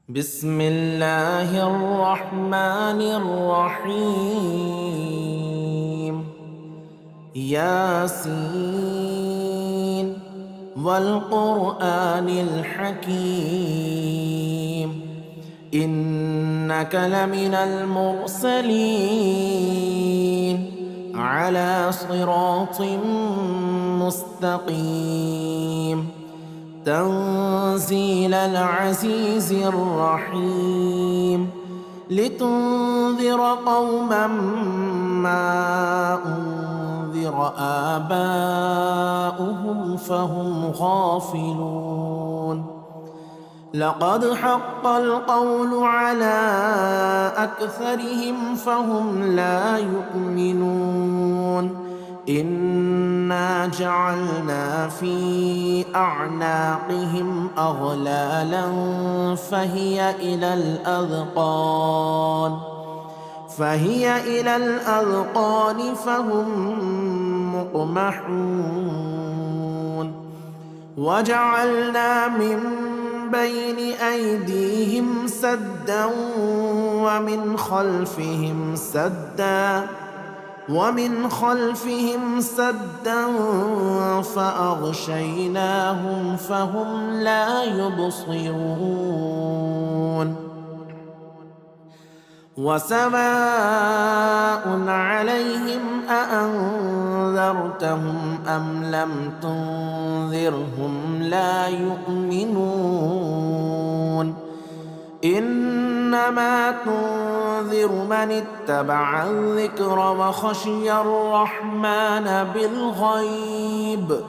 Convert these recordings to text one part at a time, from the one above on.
بسم الله الرحمن الرحيم. ياسين والقرآن الحكيم إنك لمن المرسلين على صراط مستقيم تنزيل العزيز الرحيم لتنذر قوما ما أنذر آباؤهم فهم غافلون. لقد حق القول على أكثرهم فهم لا يؤمنون. إنا جعلنا في أعناقهم أغلالا فهي إلى الأذقان فهم مقمحون. وجعلنا من بين أيديهم سدا ومن خلفهم سدا فأغشيناهم فهم لا يبصرون. وسواء عليهم أأنذرتهم أم لم تنذرهم لا يؤمنون. إنما تنذر من اتبع الذكر وخشي الرحمن بالغيب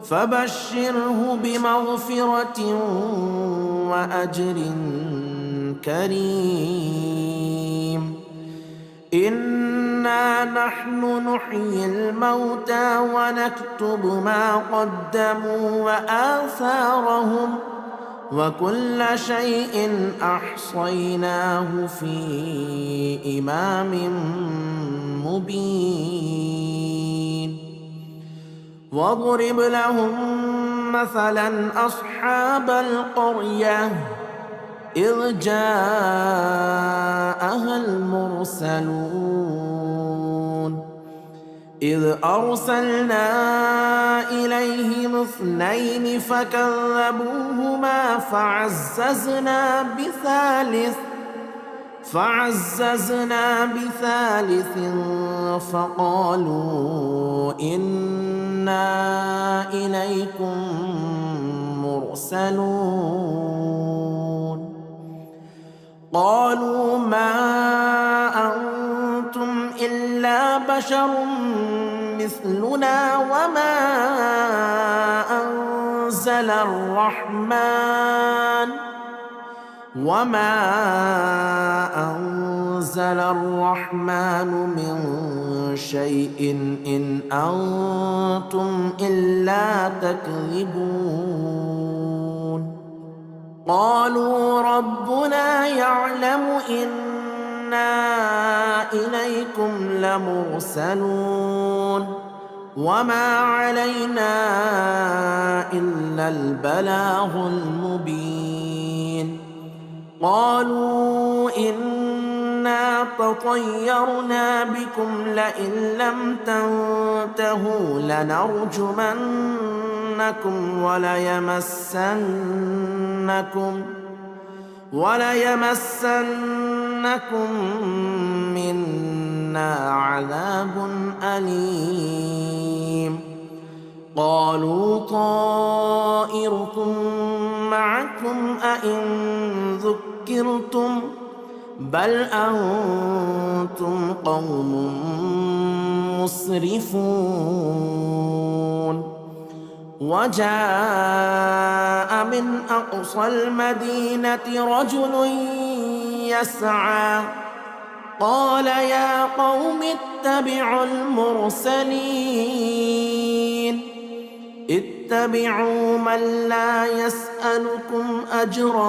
فبشره بمغفرة وأجر كريم. إنا نحن نحيي الموتى ونكتب ما قدموا وآثارهم وكل شيء أحصيناه في إمام مبين. واضرب لهم مثلا أصحاب القرية إذ جاءها المرسلون إذ أرسلنا إليهم 2 فكذبوهما فعززنا بثالث فقالوا إنا إليكم مرسلون. قالوا ما أنتم إلا بشر مثلنا وما أنزل الرحمن من شيء إن أنتم إلا تكذبون. قالوا ربنا يعلم إنا إليكم لمرسلون وما علينا إلا البلاغ المبين. قالوا إنا تطيرنا بكم لئن لم تنتهوا لنرجمنكم وليمسنكم منا عذاب أليم. قالوا طائركم معكم أئن ذكرتم بل أنتم قوم مسرفون. وجاء من أقصى المدينة رجل يسعى قال يا قوم اتبعوا المرسلين اتبعوا من لا يسألكم أجرا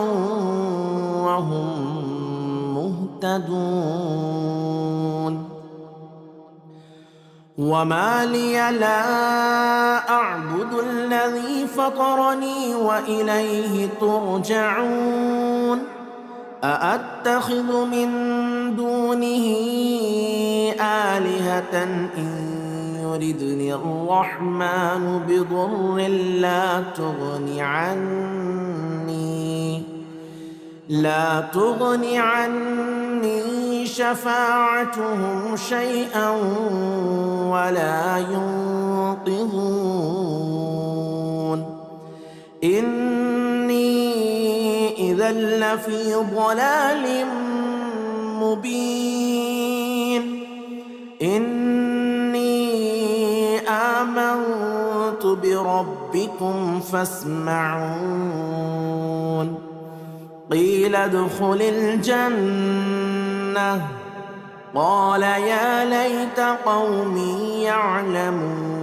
وهم مهتدون. وما لي لا أعبد الذي فطرني وإليه ترجعون. أأتخذ من دونه آلهة إن يردني الرحمن بضر لا تغن عني شفاعتهم شيئا ولا ينقذون إني إذا لفي ضلال مبين إني آمنت بربكم فاسمعون قيل ادخل الجنة قال يا ليت قومي يعلمون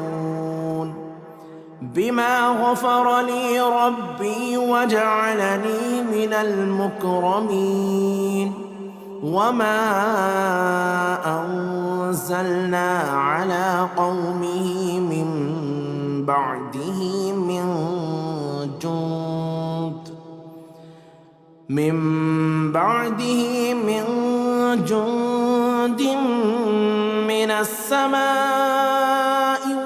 بما غفر لي ربي وجعلني من المكرمين وما أنزلنا على قومه من بعده من جند من السماء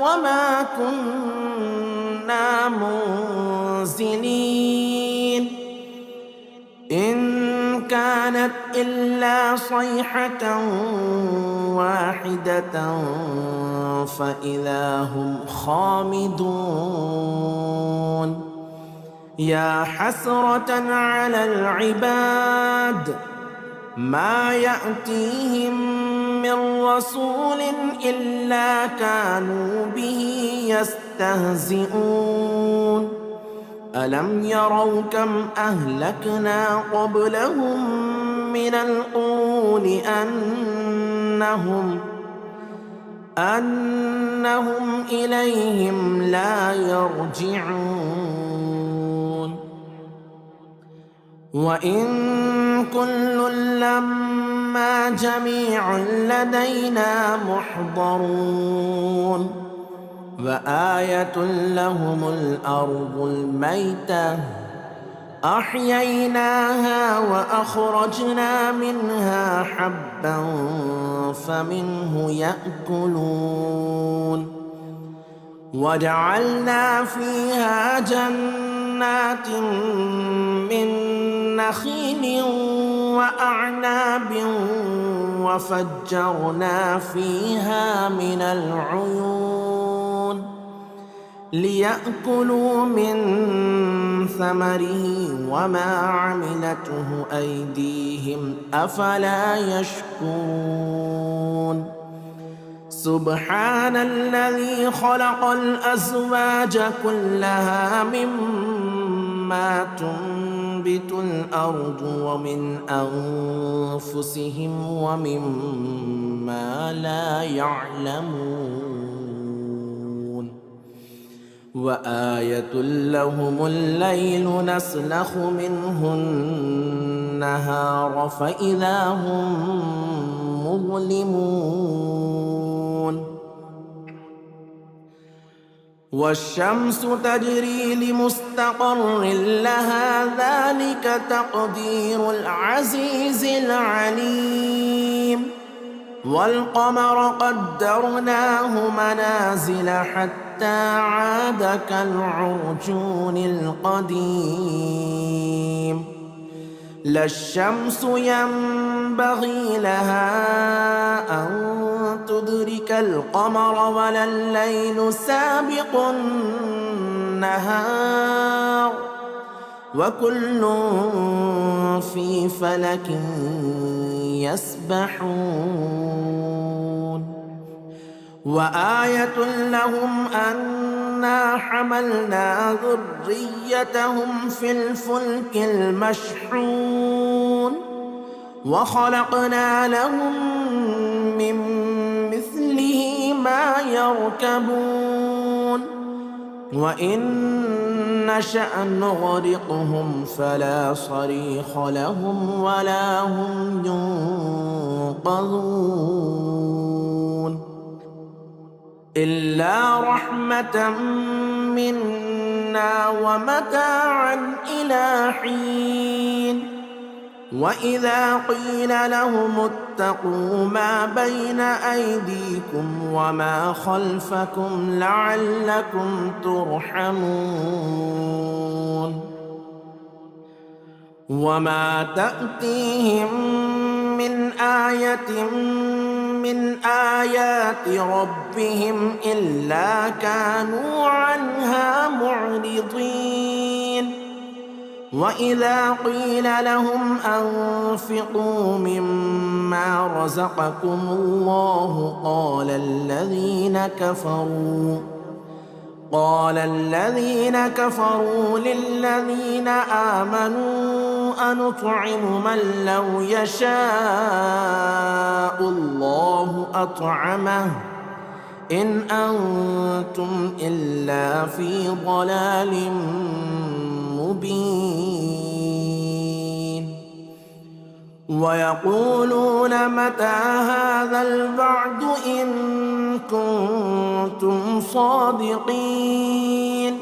وما كنا منزلين إن كانت إلا صيحة واحدة فإذا هم خامدون يا حسرة على العباد ما يأتيهم من رسول إلا كانوا به يستهزئون ألم يروا كم أهلكنا قبلهم من القرون أنهم إليهم لا يرجعون وإن كل لما جميع لدينا محضرون وآية لهم الأرض الميتة أحييناها وأخرجنا منها حبا فمنه يأكلون وجعلنا فيها جنات من نخيل وأعناب وفجرنا فيها من العيون ليأكلوا من ثمره وما عملته أيديهم أفلا يشكرون سبحان الذي خلق الأزواج كلها مما تنبت الأرض ومن أنفسهم ومما لا يعلمون وآية لهم الليل نسلخ منه النهار فإذا هم مظلمون والشمس تجري لمستقر لها ذلك تقدير العزيز العليم والقمر قدرناه منازل حتى عاد كالعرجون القديم لا الشمس ينبغي لها أن تدرك القمر ولا الليل سابق النهار وكل في فلك يسبحون وآية لهم أنا حملنا ذريتهم في الفلك المشحون وخلقنا لهم من مثله ما يركبون وإن نشأ نغرقهم فلا صريخ لهم ولا هم ينقذون إلا رحمة منا ومتاعا إلى حين وإذا قيل لهم اتقوا ما بين أيديكم وما خلفكم لعلكم ترحمون وما تأتيهم من آية من آيات ربهم إلا كانوا عنها معرضين وإذا قيل لهم أنفقوا مما رزقكم الله قال الذين كفروا للذين آمنوا أنطعم من لو يشاء الله أطعمه إن أنتم إلا في ضلال مبين ويقولون متى هذا الوعد إن كنتم صادقين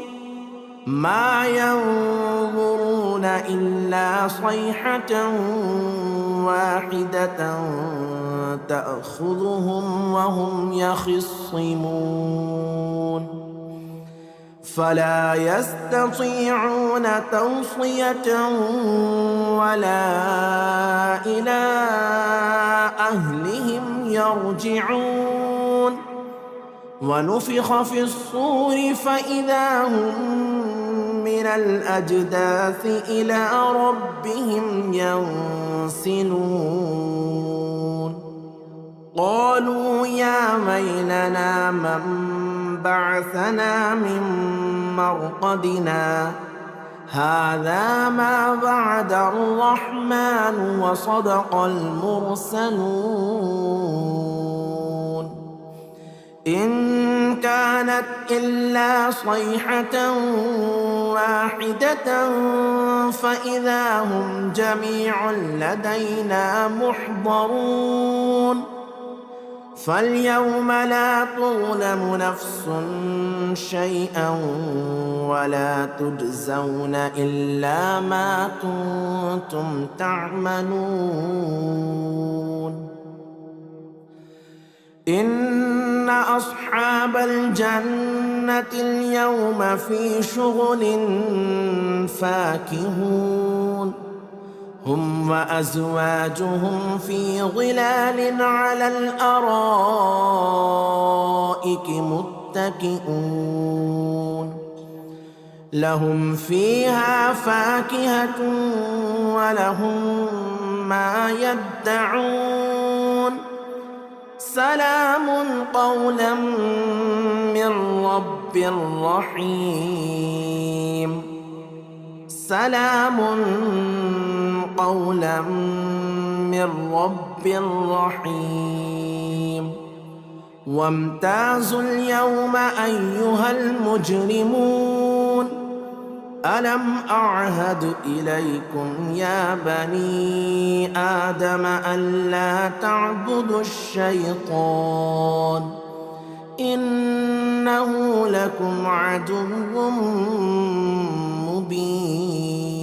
ما ينظرون إلا صيحة واحدة تأخذهم وهم يخصمون فلا يستطيعون توصية ولا إلى أهلهم يرجعون ونفخ في الصور فإذا هم من الأجداث إلى ربهم ينسلون قالوا يا ويلنا من بعثنا من مرقدنا هذا ما وعد الرحمن وصدق المرسلون إن كانت إلا صيحة واحدة فإذا هم جميع لدينا محضرون فاليوم لا تظلم نفس شيئا ولا تجزون إلا ما كنتم تعملون إن أصحاب الجنة اليوم في شغل فاكهون هم وأزواجهم في ظلال على الأرائك متكئون لهم فيها فاكهة ولهم ما يدعون سلام قولا من رب رحيم سلام قولا من رب رحيم وامتازوا اليوم أيها المجرمون ألم أعهد إليكم يا بني آدم ألا تعبدوا الشيطان إنه لكم عدو مبين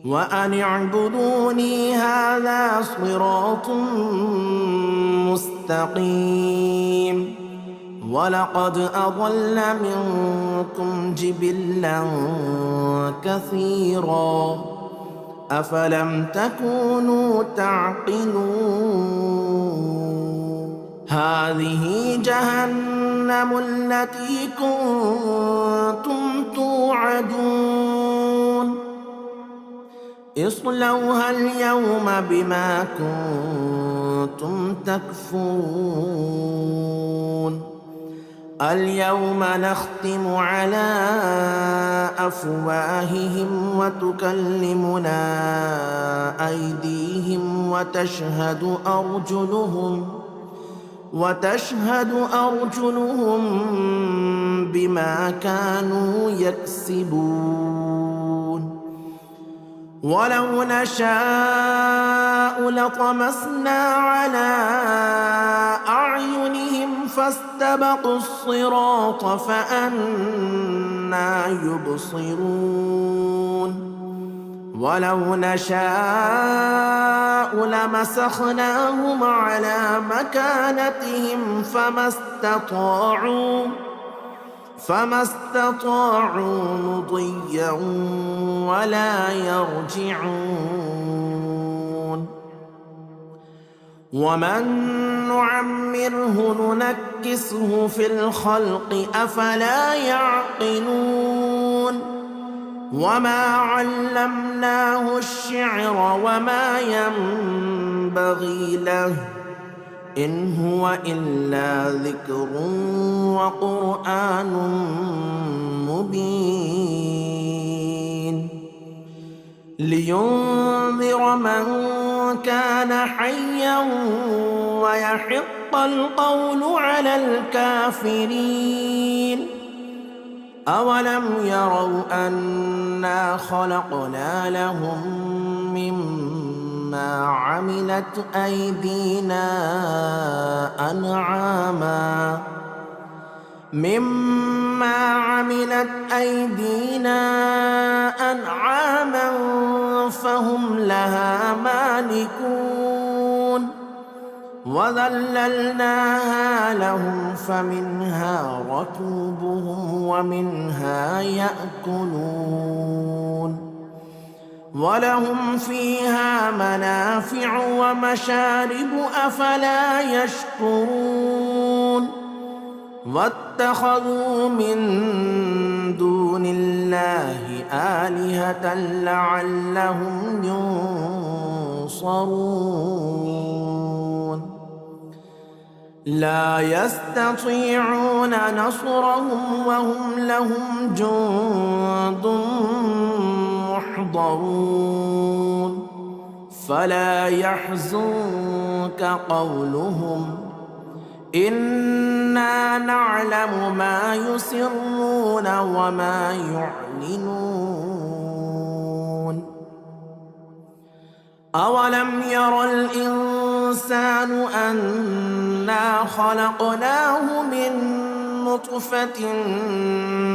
وأن اعبدوني هذا صراط مستقيم ولقد أضل منكم جبلا كثيرا أفلم تكونوا تعقلون هذه جهنم التي كنتم توعدون اصلوها اليوم بما كنتم تكفرون اليوم نختم على أفواههم وتكلمنا أيديهم وتشهد أرجلهم بما كانوا يكسبون ولو نشاء لطمسنا على أعينهم فاستبقوا الصراط فأنى يبصرون ولو نشاء لمسخناهم على مكانتهم فما استطاعوا مضيا ولا يرجعون. ومن نعمره ننكسه في الخلق أفلا يعقلون. وما علمناه الشعر وما ينبغي له إن هو إلا ذكر وقرآن مبين لينذر من كان حيا ويحق القول على الكافرين. أولم يروا أنا خلقنا لهم مما عملت أيدينا أنعاما فهم لها مالكون. وذللناها لهم فمنها ركوبهم ومنها يأكلون ولهم فيها منافع ومشارب أفلا يشكرون. واتخذوا من دون الله آلهة لعلهم ينصرون. لا يستطيعون نصرهم وهم لهم جند محضرون. فلا يحزنك قولهم إنا نعلم ما يسرون وما يعلنون. أولم ير الإنسان أنا خلقناه من نطفة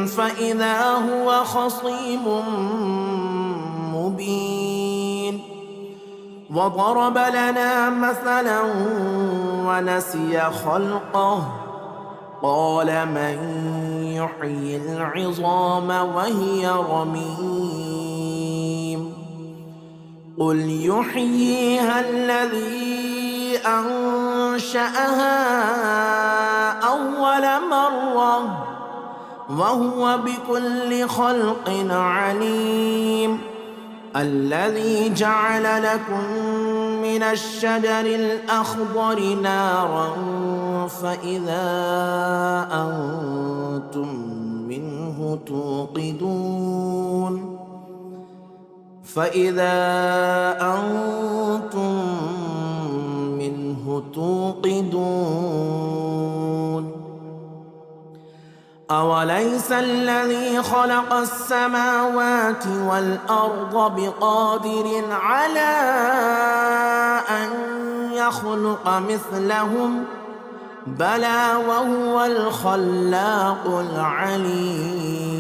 فإذا هو خصيم مبين. وضرب لنا مثلا ونسي خلقه قال من يحيي العظام وهي رميم. قل يحييها الذي أنشأها أول مرة وهو بكل خلق عليم. الذي جعل لكم من الشجر الأخضر نارا فإذا أنتم منه توقدون. أوليس الذي خلق السماوات والأرض بقادر على أن يخلق مثلهم بلى وهو الخلاق العليم.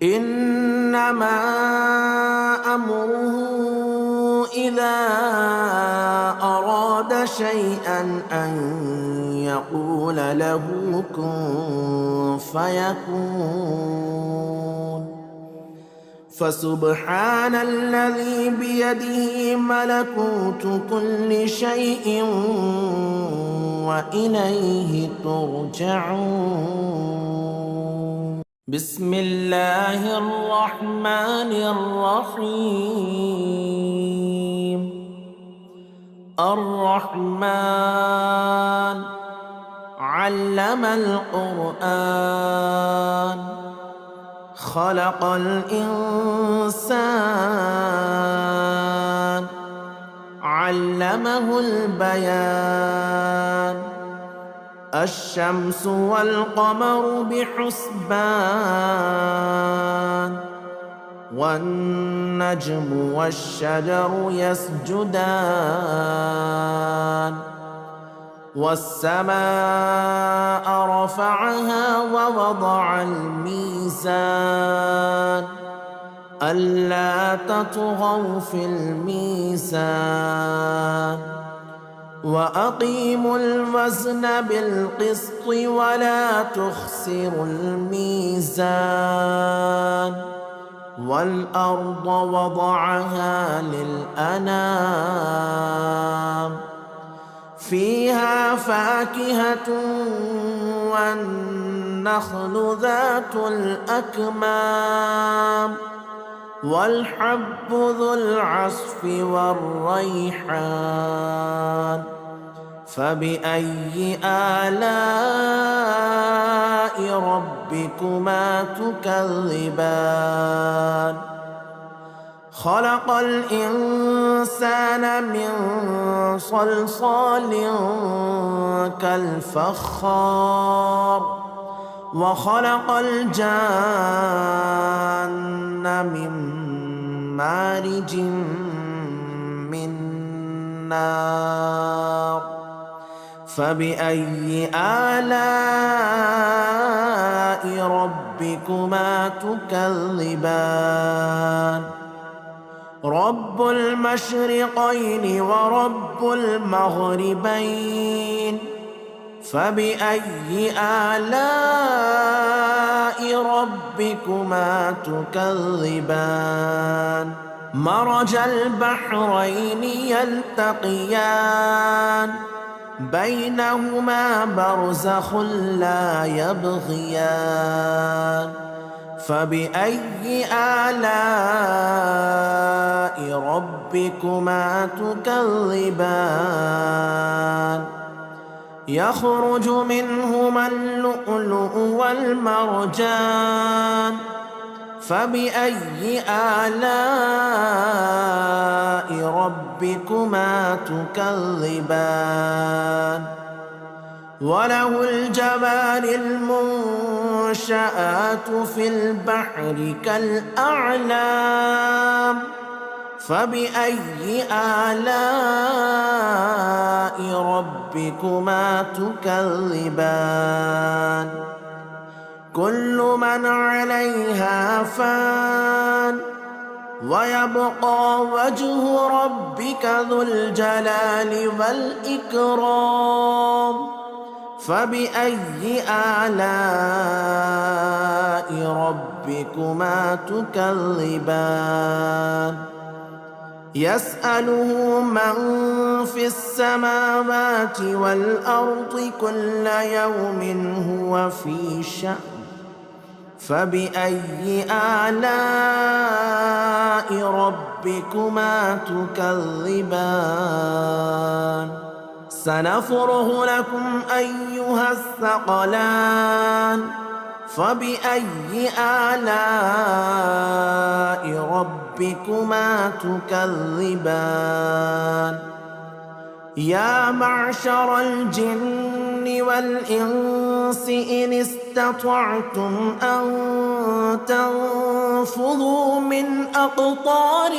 إنما أمره إذا أراد شيئا أن يقول له كن فيكون. فسبحان الذي بيده ملكوت كل شيء وإليه ترجعون. بسم الله الرحمن الرحيم. الرحمن علم القرآن خلق الإنسان علمه البيان. الشمس والقمر بحسبان والنجم والشجر يسجدان. والسماء رفعها ووضع الميزان ألا تطغوا في الميزان وأقيموا الوزن بالقسط ولا تخسروا الميزان والأرض وضعها للأنام فيها فاكهة والنخل ذات الأكمام والحب ذو العصف والريحان فبأي آلاء ربكما تكذبان خلق الإنسان من صلصال كالفخار وخلق الجان من مارج من نار فبأي آلاء ربكما تكذبان رب المشرقين ورب المغربين فبأي آلاء ربكما تكذبان مرج البحرين يلتقيان بينهما برزخ لا يبغيان فبأي آلاء ربكما تكذبان يخرج منهما اللؤلؤ والمرجان فبأي آلاء ربكما تكذبان وله الجبال المنشآت في البحر كالأعلام فبأي آلاء ربكما تكذبان كل من عليها فان ويبقى وجه ربك ذو الجلال والإكرام فبأي آلاء ربكما تكذبان يسأله من في السماوات والأرض كل يوم هو في شأن فبأي آلاء ربكما تكذبان سنفرغ لكم أيها الثقلان فبأي آلاء ربكما تكذبان يا معشر الجن والإنس إن استطعتم أن تنفذوا من أقطار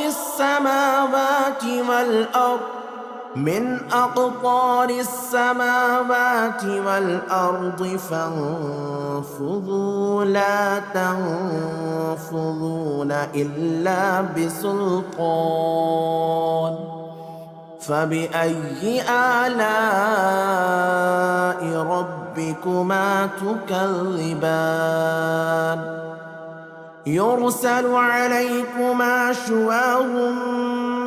السماوات والأرض فانفذوا لا تنفذون إلا بسلطان فبأي آلاء ربكما تكذبان يرسل عليكما شواظ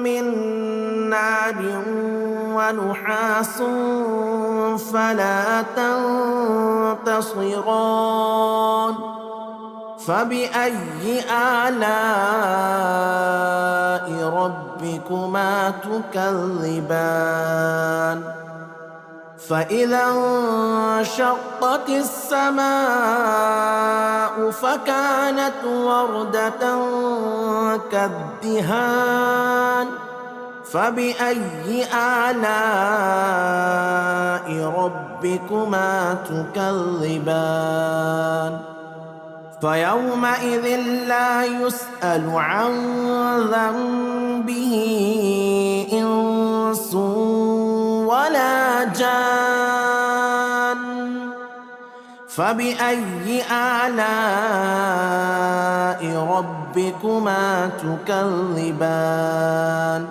من نار ونحاس فلا تنتصران فبأي آلاء ربكما تكذبان فإذا انشقت السماء فكانت وردة كالدهان فبأي آلاء ربكما تكذبان فيومئذ لا يسأل عن ذنبه إنس ولا جان فبأي آلاء ربكما ربكما تكذبان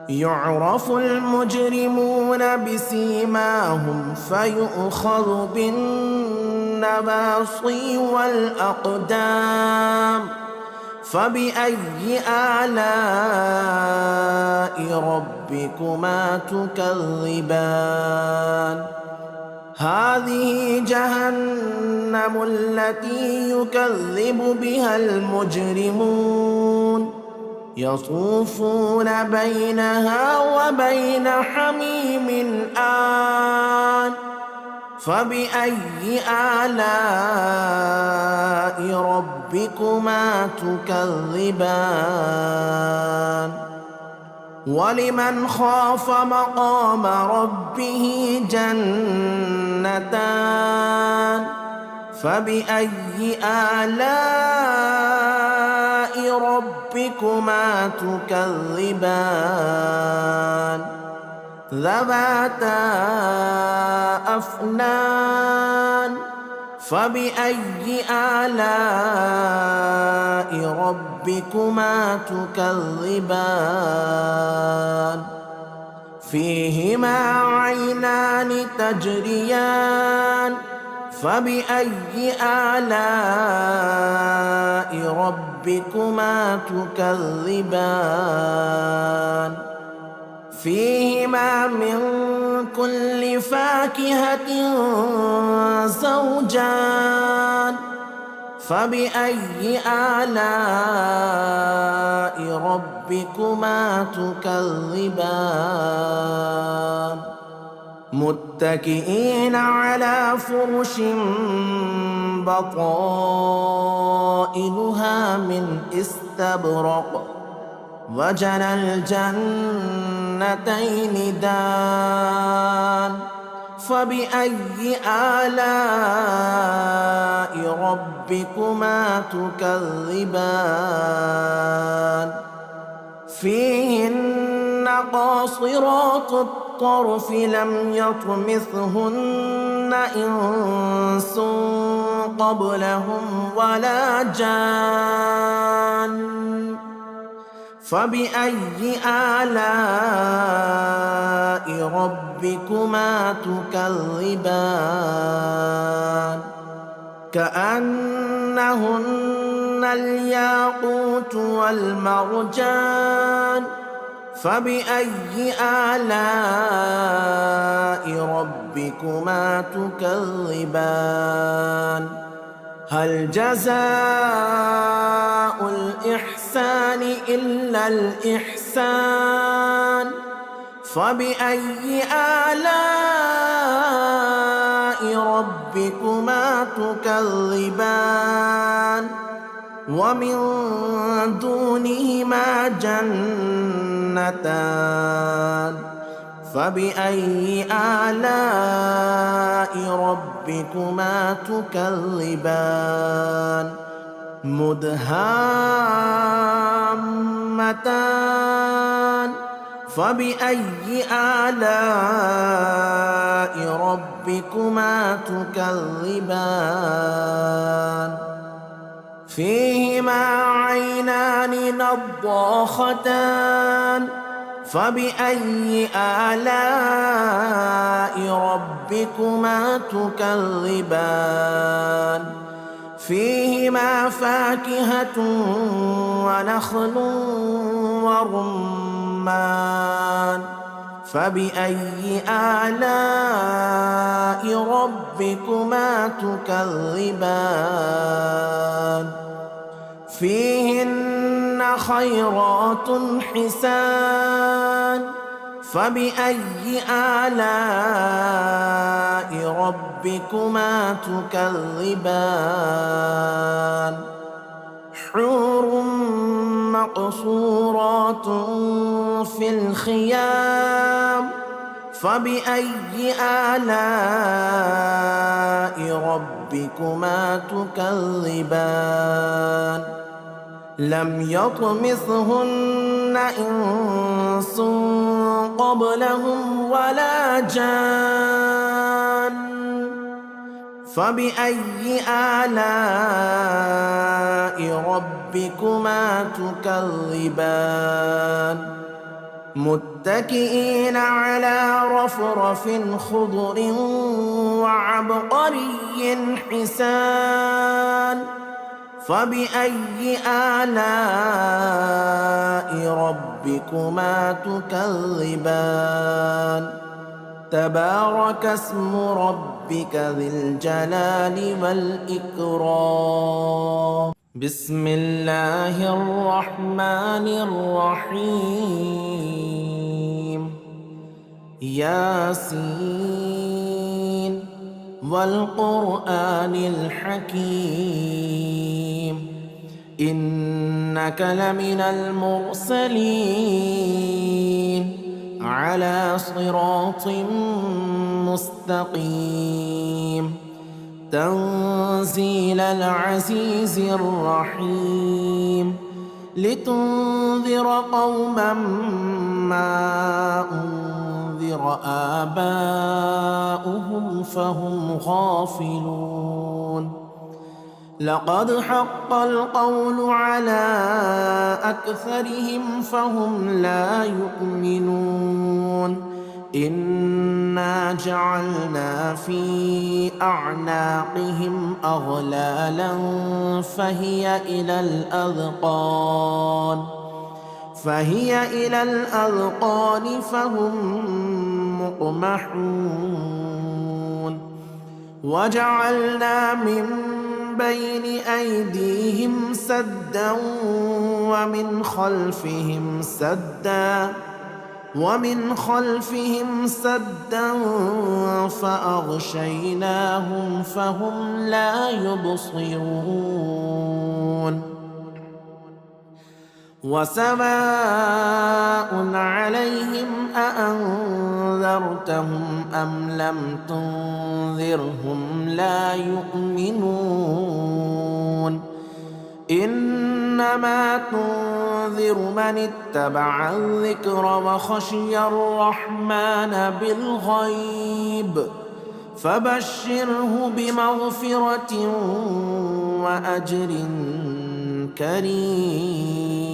يعرف المجرمون بسيماهم فيؤخذ بالنواصي والأقدام فبأي آلاء ربكما تكذبان هذه جهنم التي يكذب بها المجرمون يطوفون بينها وبين حميم آن فبأي آلاء ربكما تكذبان ولمن خاف مقام ربه جنتان فبأي آلاء ربكما تكذبان ذواتا أفنان فبأي آلاء ربكما تكذبان فيهما عينان تجريان فبأي آلاء ربكما تكذبان فيهما من كل فاكهة زوجان فبأي آلاء ربكما تكذبان متكئين على فرش بطائنها من استبرق وجنى الجنتين دان فبأي آلاء ربكما تكذبان فيهن قاصرات الطرف لم يطمثهن إنس قبلهم ولا جان فبأي آلاء ربكما تكذبان كأنهن الياقوت والمرجان فبأي آلاء ربكما تكذبان هل جزاء الإحسان إلا الإحسان فبأي آلاء ربكما تكذبان ومن دونهما جنتان فبأي آلاء ربكما تكذبان مدهامتان فبأي آلاء ربكما تكذبان فيهما عينان نضاختان فبأي آلاء ربكما تكذبان فيهما فاكهة ونخل ورمان فبأي آلاء ربكما تكذبان فيهن خيرات حسان فبأي آلاء ربكما تكذبان حور مقصورات في الخيام فبأي آلاء ربكما تكذبان لم يطمثهن إنس قبلهم ولا جان فبأي آلاء ربكما ربكما تكذبان متكئين على رفرف خضر وعبقري حسان فبأي آلاء ربكما تكذبان تبارك اسم ربك ذي الجلال والإكرام بسم الله الرحمن الرحيم ياسين والقرآن الحكيم إنك لمن المرسلين على صراط مستقيم تنزيل العزيز الرحيم لتنذر قوما ما أنذر آباؤهم فهم غافلون لقد حق القول على أكثرهم فهم لا يؤمنون إنا جعلنا في أعناقهم أغلالا فهي إلى الأذقان فهم مقمحون وجعلنا من بين أيديهم سدا ومن خلفهم سدا فأغشيناهم فهم لا يبصرون وسواء عليهم أأنذرتهم أم لم تنذرهم لا يؤمنون إنما تنذر من اتبع الذكر وخشي الرحمن بالغيب فبشره بمغفرة وأجر كريم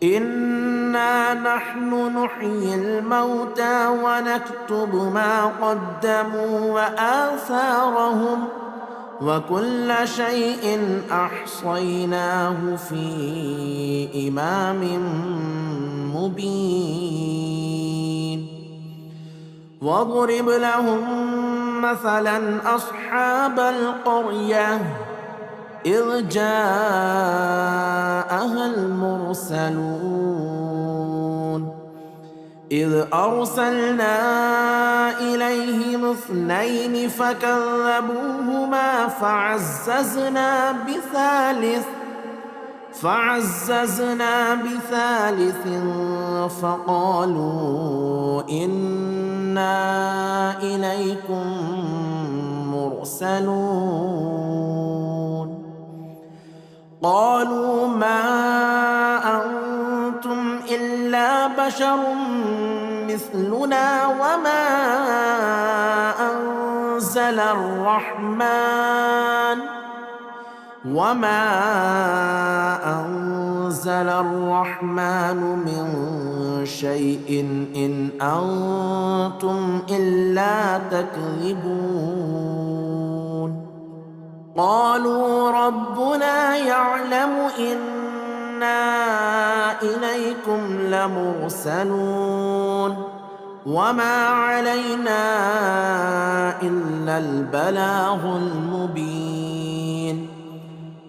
إنا نحن نحيي الموتى ونكتب ما قدموا وآثارهم وكل شيء أحصيناه في إمام مبين واضرب لهم مثلا أصحاب القرية إذ جاءها المرسلون إذ أرسلنا إليهم 2 فكذبوهما فعززنا بثالث فقالوا إنا إليكم مرسلون قالوا ما أنتم إلا بشر مثلنا وما أنزل الرحمن من شيء إن أنتم إلا تكذبون قالوا ربنا يعلم إنا إليكم لمرسلون وما علينا إلا البلاغ المبين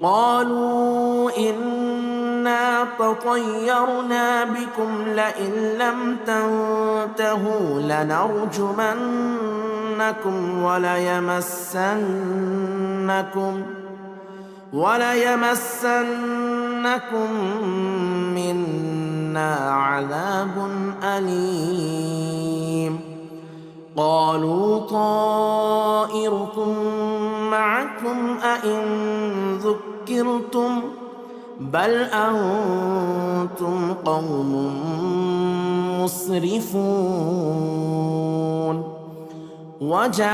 قالوا إنا تطيرنا بكم لئن لم تنتهوا لنرجمنكم وليمسنكم منا عذاب أليم قالوا طائركم معكم أئن ذكرتم بل أنتم قوم مسرفون وجاء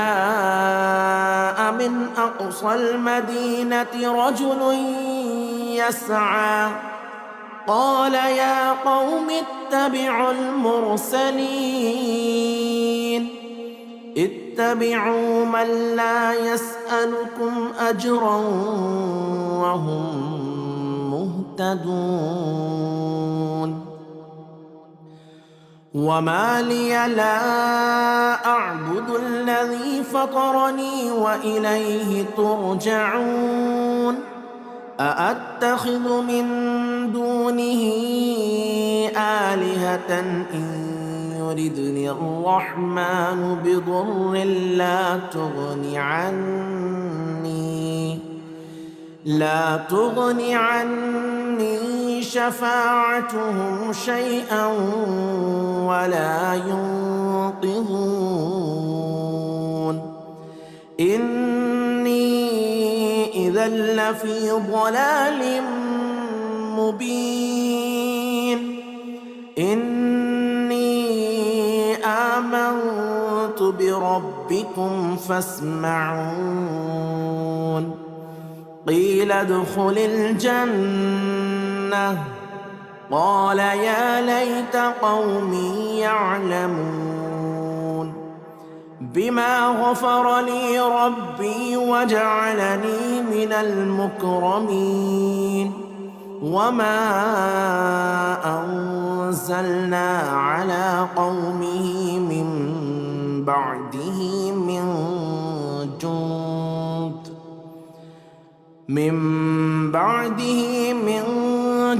من أقصى المدينة رجل يسعى قال يا قوم اتبعوا المرسلين اتبعوا من لا يسألكم أجرا وهم مهتدون وما لي لا أعبد الذي فطرني وإليه ترجعون أأتخذ من دونه آلهة إن يردني الرحمن بضر لا تغني عني شفاعتهم شيئا ولا ينقذون إني إذا لفي ضلال مبين إني آمنت بربكم فاسمعون قيل ادخل الجنة قال يا ليت قومي يعلمون بما غفر لي ربي وجعلني من المكرمين وما أنزلنا على قومه من بعده من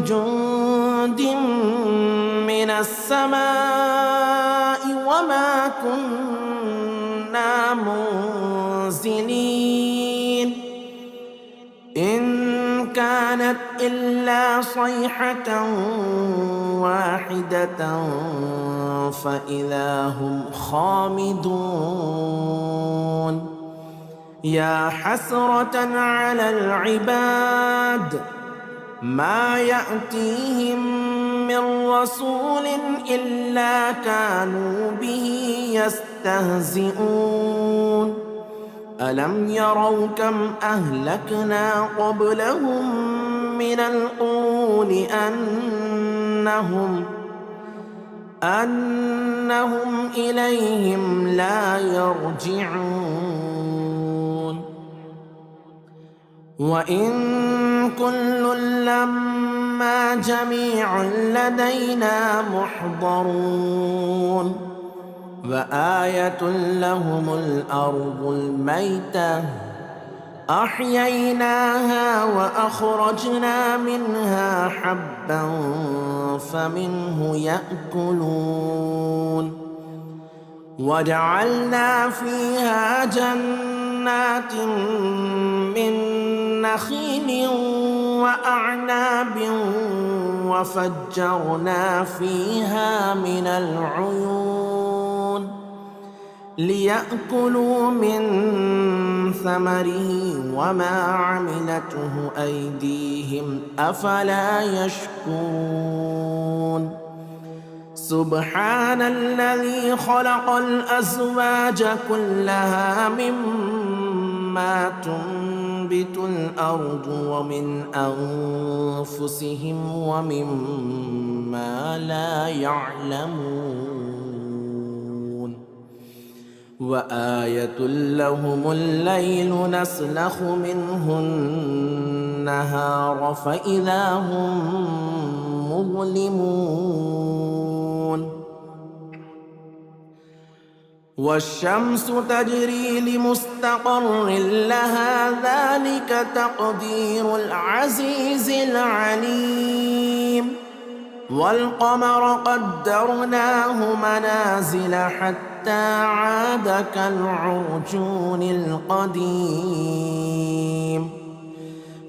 جند من السماء وما كنا منزلين إن كانت إلا صيحة واحدة فإذا هم خامدون يا حسرة على العباد ما يأتيهم من رسول إلا كانوا به يستهزئون ألم يروا كم أهلكنا قبلهم من القرون أنهم إليهم لا يرجعون وإن كل لما جميع لدينا محضرون وآية لهم الأرض الميتة أحييناها وأخرجنا منها حبا فمنه يأكلون وجعلنا فيها جنات من نخيل وأعناب وفجرنا فيها من العيون ليأكلوا من ثمره وما عملته أيديهم أفلا يشكرون سبحان الذي خلق الأزواج كلها مما تنبت الأرض ومن أنفسهم ومما لا يعلمون وآية لهم الليل نسلخ منه النهار فإذا هم مظلمون والشمس تجري لمستقر لها ذلك تقدير العزيز العليم والقمر قدرناه منازل حتى عاد كالعرجون القديم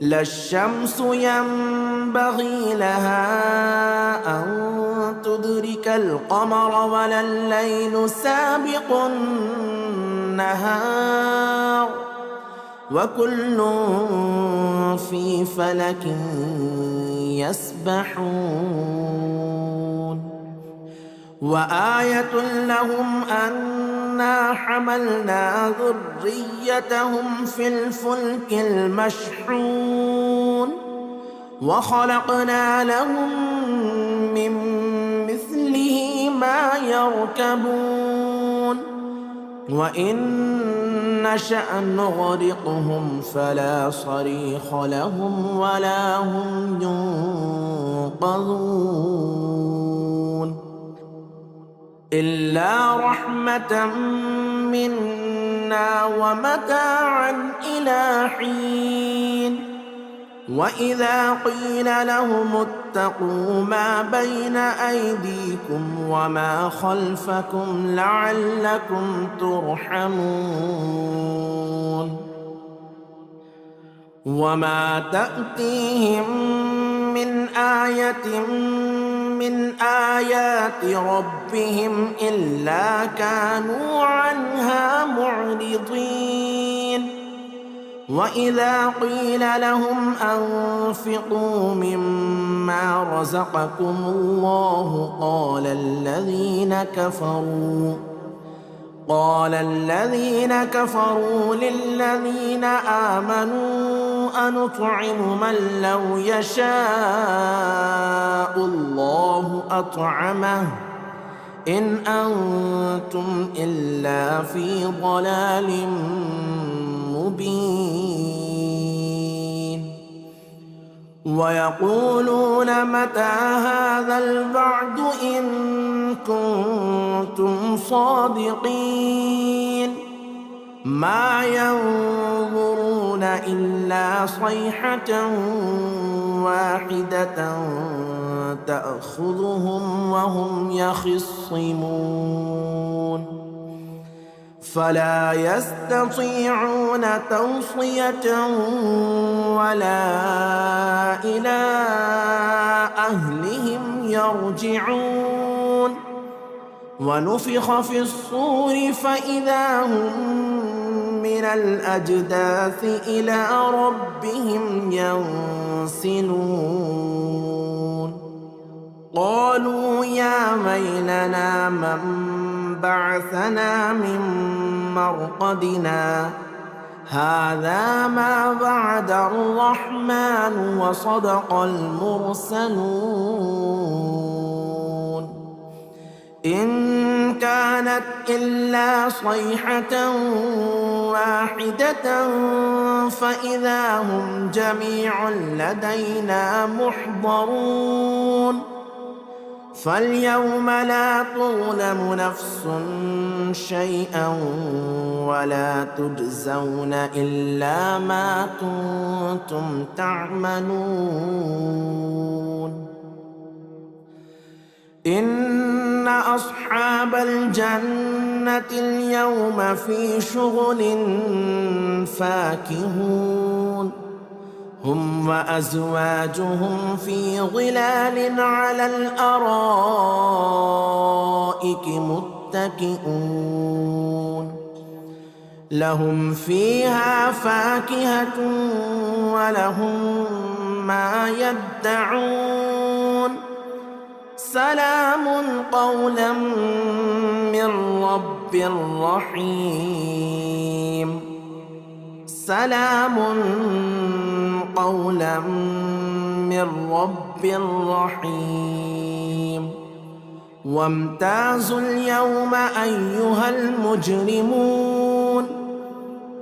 لا الشمس ينبغي لها أن تدرك القمر ولا الليل سابق النهار وكل في فلك يسبحون وآية لهم أنا حملنا ذريتهم في الفلك المشحون وخلقنا لهم من مثله ما يركبون وإن نشأ نغرقهم فلا صريخ لهم ولا هم ينقذون إلا رحمة منا ومتاعا إلى حين وإذا قيل لهم اتقوا ما بين أيديكم وما خلفكم لعلكم ترحمون وما تأتيهم من آية من آيات ربهم إلا كانوا عنها معرضين وإذا قيل لهم أنفقوا مما رزقكم الله قال الذين كفروا للذين آمنوا أنطعم من لو يشاء الله أطعمه إن أنتم إلا في ضلال مبين ويقولون متى هذا الوعد إن كنتم صادقين ما ينظرون إلا صيحة واحدة تأخذهم وهم يخصمون فلا يستطيعون توصية ولا إلى أهلهم يرجعون ونفخ في الصور فإذا هم من الأجداث إلى ربهم ينسلون قالوا يا ويلنا من بعثنا من مرقدنا هذا ما وعد الرحمن وصدق المرسلون إن كانت إلا صيحة واحدة فإذا هم جميع لدينا محضرون فاليوم لا تظلم نفس شيئا ولا تجزون إلا ما كنتم تعملون إن أصحاب الجنة اليوم في شغل فاكهون هم وأزواجهم في ظلال على الأرائك متكئون لهم فيها فاكهة ولهم ما يدعون سلام قولا من رب رحيم سلام قولا من رب رحيم وامتازوا اليوم أيها المجرمون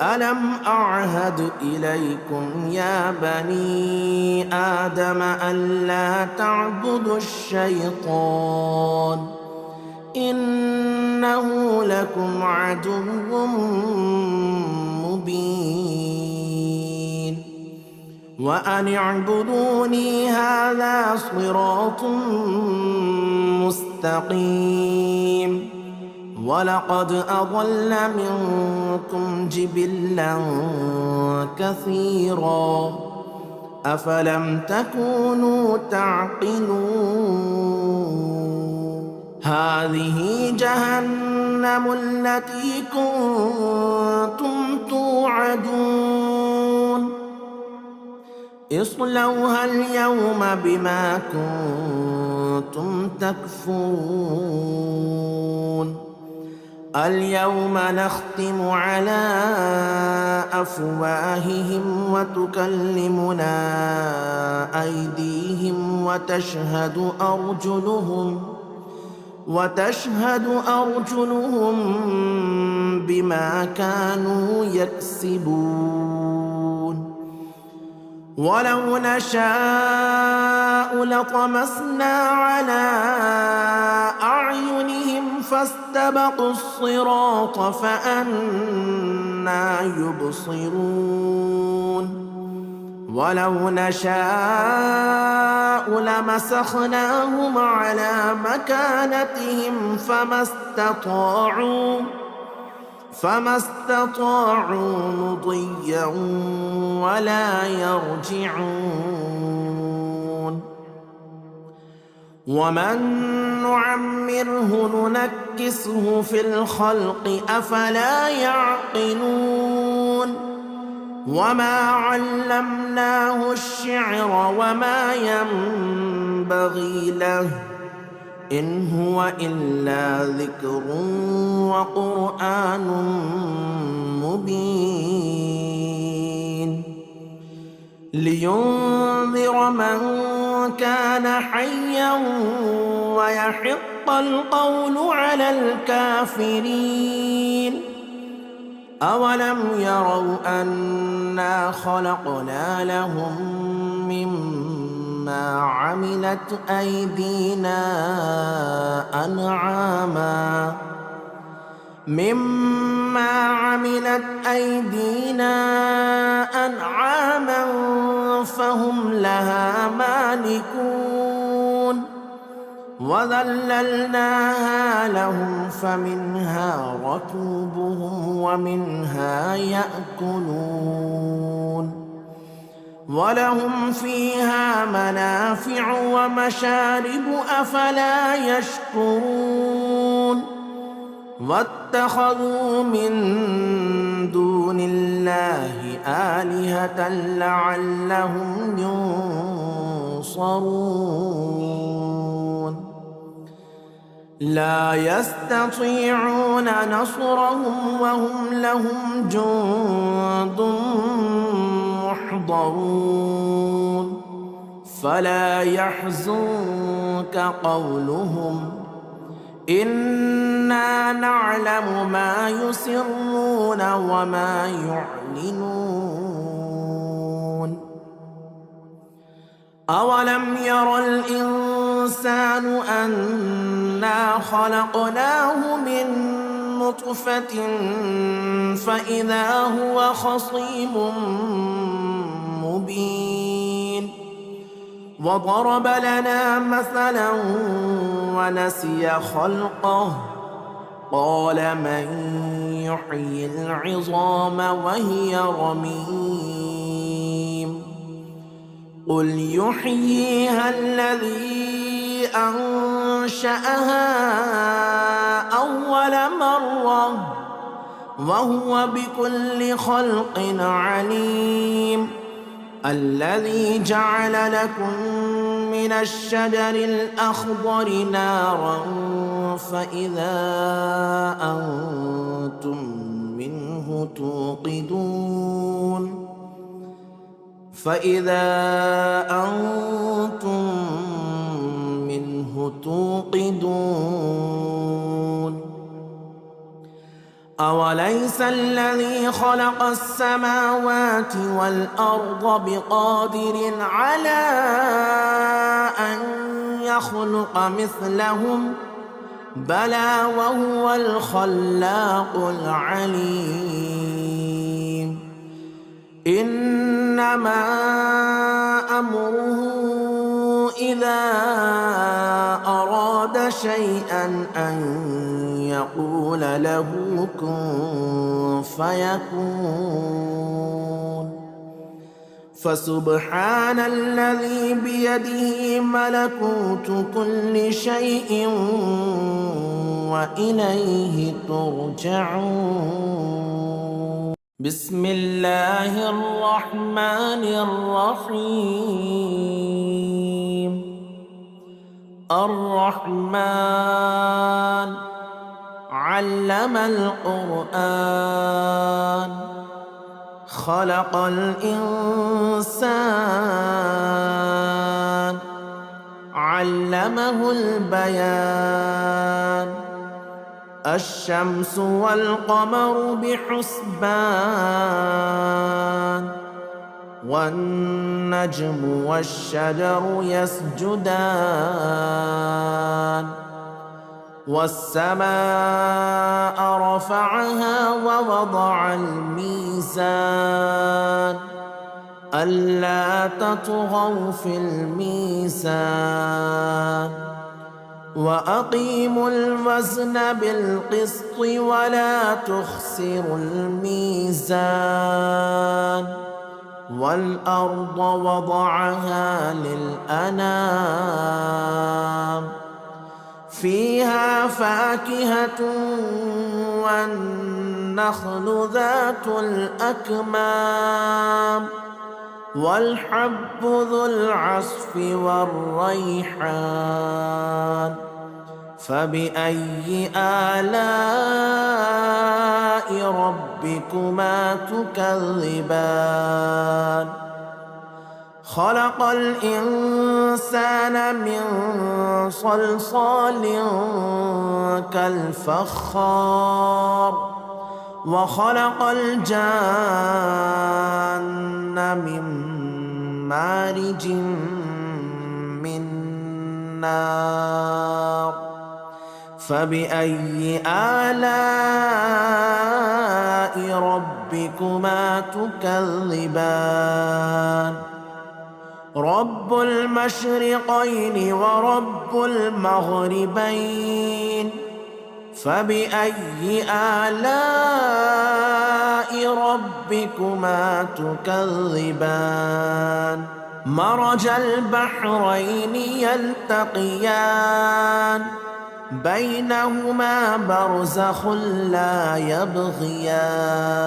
ألم أعهد إليكم يا بني آدم ألا تعبدوا الشيطان إنه لكم عدو مبين وأن اعبدوني هذا صراط مستقيم ولقد أضل منكم جبلا كثيرا أفلم تكونوا تعقلون هذه جهنم التي كنتم توعدون اصلوها اليوم بما كنتم تكفرون اليوم نختم على أفواههم وتكلمنا أيديهم وتشهد أرجلهم بما كانوا يكسبون ولو نشاء لطمسنا على أعينهم فاستبقوا الصراط فأنى يبصرون ولو نشاء لمسخناهم على مكانتهم فما استطاعوا مضيا ولا يرجعون ومن نعمره ننكسه في الخلق أفلا يعقلون وما علمناه الشعر وما ينبغي له إن هو إلا ذكر وقرآن مبين لينذر من كان حيا ويحق القول على الكافرين أولم يروا أنا خلقنا لهم مما عملت أيدينا أنعاما فهم لها مالكون وذللناها لهم فمنها ركوبهم ومنها يأكلون ولهم فيها منافع ومشارب أفلا يشكرون واتخذوا من دون الله آلهة لعلهم ينصرون لا يستطيعون نصرهم وهم لهم جند محضرون فلا يحزنك قولهم إنا نعلم ما يسرون وما يعلنون أولم ير الإنسان أنا خلقناه من نطفة فإذا هو خصيم مبين وضرب لنا مثلا ونسي خلقه قال من يحيي العظام وهي رميم قل يحييها الذي أنشأها أول مرة وهو بكل خلق عليم الذي جعل لكم من الشجر الأخضر نارا فإذا أنتم منه توقدون أوليس الذي خلق السماوات والأرض بقادر على أن يخلق مثلهم بلى وهو الخلاق العليم إنما أمره إذا أراد شيئا أن يقول له كن فيكون فسبحان الذي بيده ملكوت كل شيء وإليه ترجعون بسم الله الرحمن الرحيم الرحمن علم القرآن خلق الإنسان علمه البيان الشمس والقمر بحسبان والنجم والشجر يسجدان والسماء رفعها ووضع الميزان ألا تطغوا في الميزان وأقيموا الوزن بالقسط ولا تخسروا الميزان والأرض وضعها للأنام فيها فاكهة والنخل ذات الأكمام والحب ذو العصف والريحان فبأي آلاء ربكما تكذبان خلق الإنسان من صلصال كالفخار وخلق الجان من مارج من نار فبأي آلاء ربكما تكذبان رب المشرقين ورب المغربين فبأي آلاء ربكما تكذبان مرج البحرين يلتقيان بينهما برزخ لا يبغيان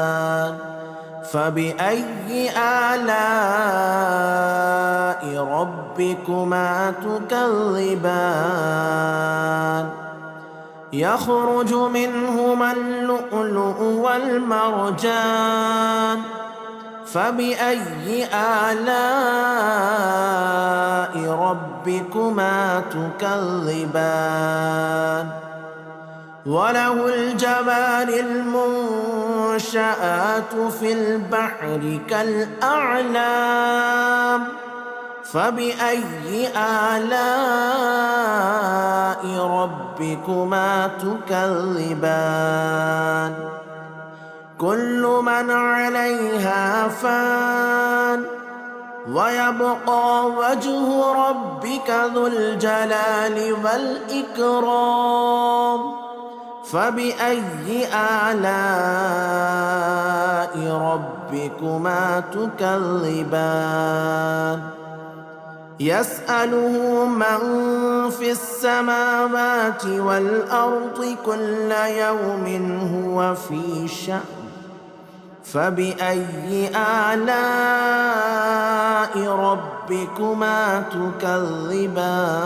فبأي آلاء ربكما تكذبان يخرج منهما اللؤلؤ والمرجان فبأي آلاء ربكما تكذبان وله الجبال المنشآت في البحر كالأعلام فبأي آلاء ربكما تكذبان كل من عليها فان ويبقى وجه ربك ذو الجلال والإكرام فبأي آلاء ربكما تكذبان يسأله من في السماوات والأرض كل يوم هو في شأن فبأي آلاء ربكما تكذبان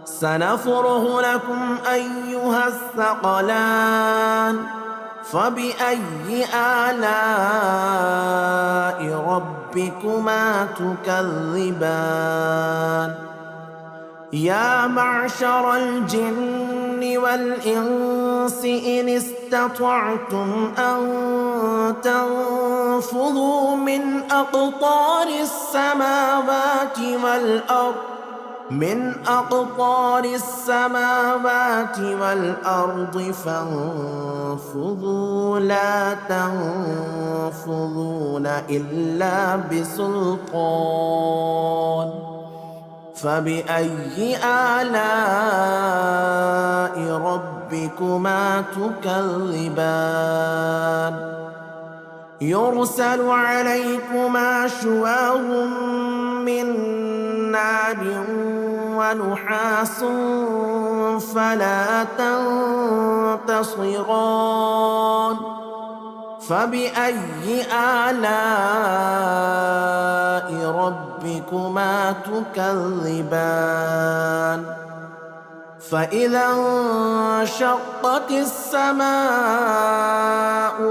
سنفرغ لكم أيها الثقلان فبأي آلاء ربكما تكذبان يا معشر الجن والإنس إن استطعتم أن تنفذوا من أقطار السماوات والأرض فانفذوا لا تنفذون إلا بسلطان فبأي آلاء ربكما تكذبان يرسل عليكما شواظ من نار ونحاس فلا تنتصران فبأي آلاء ربكما تكذبان فإذا انشقت السماء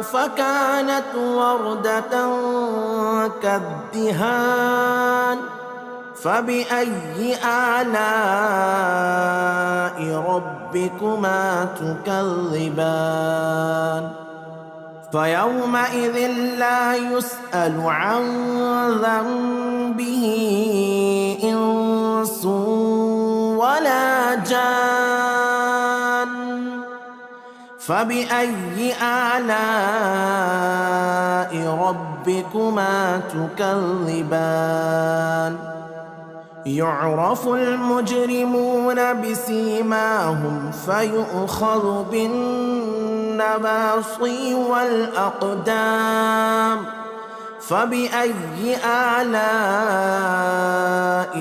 فكانت وردة كالدهان فبأي آلاء ربكما تكذبان فيومئذ لا يسأل عن ذنبه إنس ولا جان فبأي آلاء ربكما تكذبان يعرف المجرمون بسيماهم فيؤخذ بالنواصي والأقدام فبأي آلاء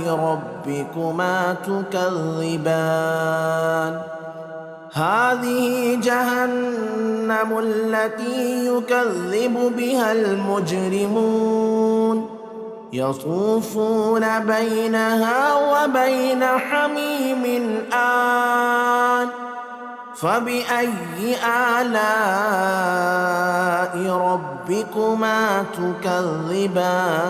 ربكما تكذبان هذه جهنم التي يكذب بها المجرمون يطوفون بينها وبين حميم آن فبأي آلاء ربكما تكذبان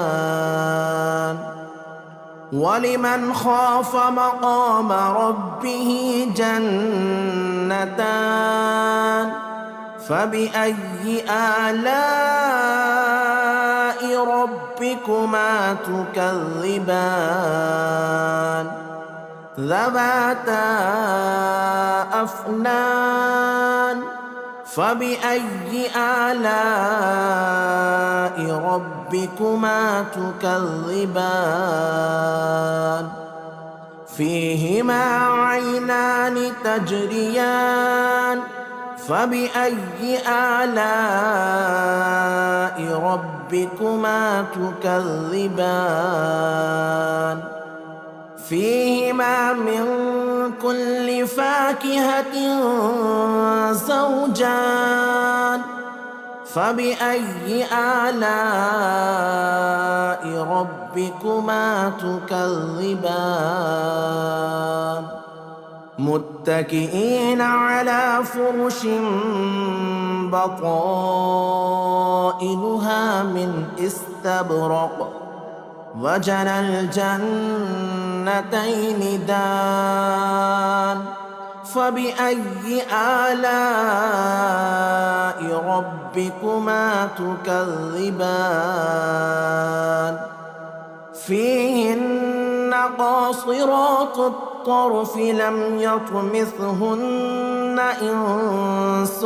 ولمن خاف مقام ربه جنتان فبأي آلاء ربكما تكذبان ذواتا أفنان فبأي آلاء ربكما تكذبان فيهما عينان تجريان فبأي آلاء ربكما تكذبان فيهما من كل فاكهة زوجان فبأي آلاء ربكما تكذبان متكئين على فرش بطائنها من استبرق وجنى الجنتين دان فبأي آلاء ربكما تكذبان فيهن قاصرات الطرف لم يطمثهن إنس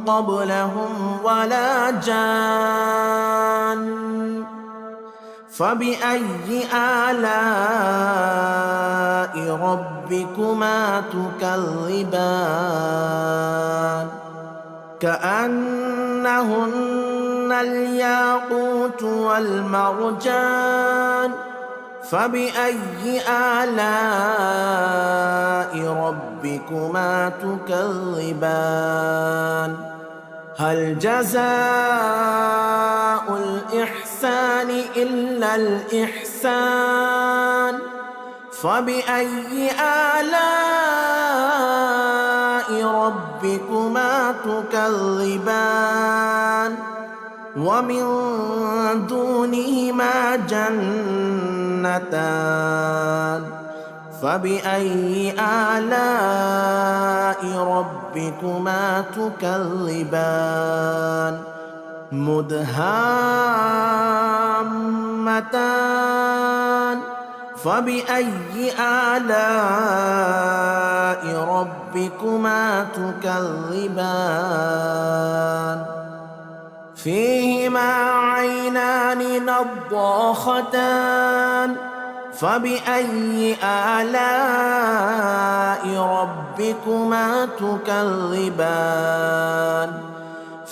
قبلهم ولا جان فبأي آلاء ربكما تكذبان كأنهن الياقوت والمرجان فبأي آلاء ربكما تكذبان هل جزاء الإحسان إلا الإحسان فبأي آلاء ربكما تكذبان ومن دونهما جنتان فبأي آلاء ربكما تكذبان مدهامتان فبأي آلاء ربكما تكذبان فيهما عينان نضاختان فبأي آلاء ربكما تكذبان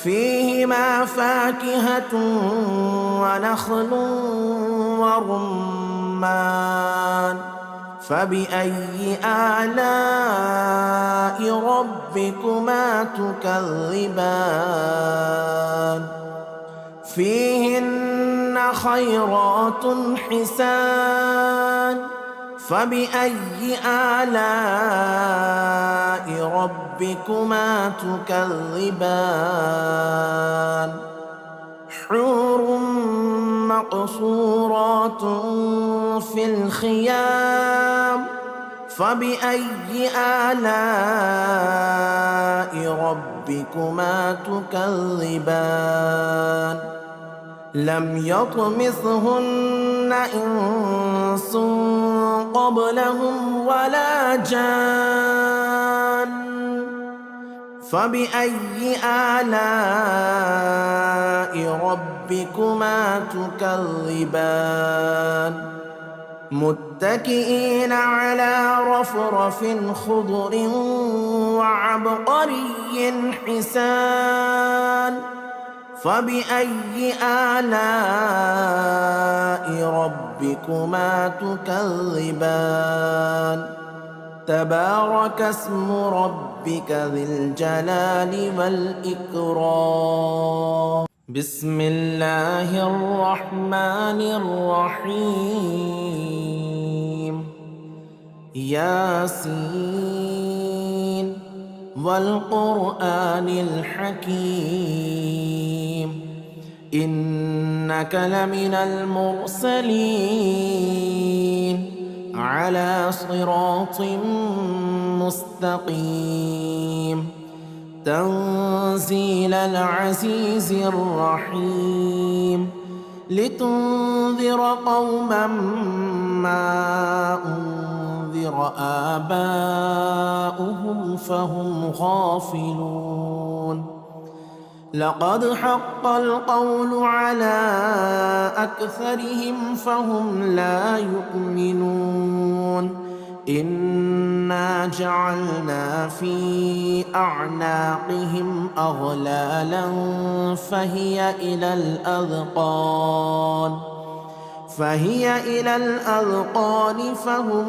فيهما فاكهة ونخل ورمان فبأي آلاء ربكما تكذبان فيهن خيرات حسان فبأي آلاء ربكما تكذبان حور مقصورات في الخيام فبأي آلاء ربكما تكذبان لم يطمثهن إنس قبلهم ولا جان فبأي آلاء ربكما تكذبان متكئين على رفرف خضر وعبقري حسان فبأي آلاء ربكما تكذبان تبارك اسم ربك ذي الجلال والإكرام بسم الله الرحمن الرحيم ياسين والقرآن الحكيم إنك لمن المرسلين على صراط مستقيم تنزيل العزيز الرحيم لتنذر قوما ما أنذر آباؤهم فهم غافلون لقد حق القول على أكثرهم فهم لا يؤمنون إنا جعلنا في أعناقهم أغلالا فهي إلى الأذقان فهم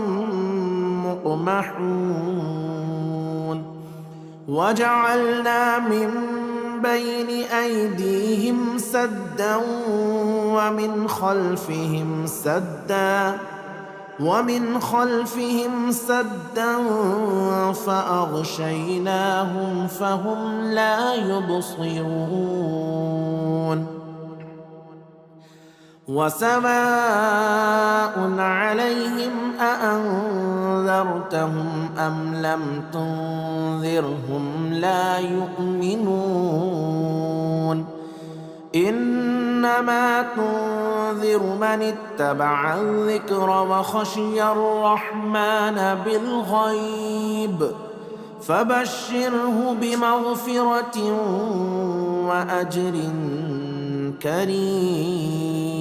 مقمحون وجعلنا من بين أيديهم سدا ومن خلفهم سدا فأغشيناهم فهم لا يبصرون وسواء عليهم أأنذرتهم أم لم تنذرهم لا يؤمنون إنما تنذر من اتبع الذكر وخشي الرحمن بالغيب فبشره بمغفرة وأجر كريم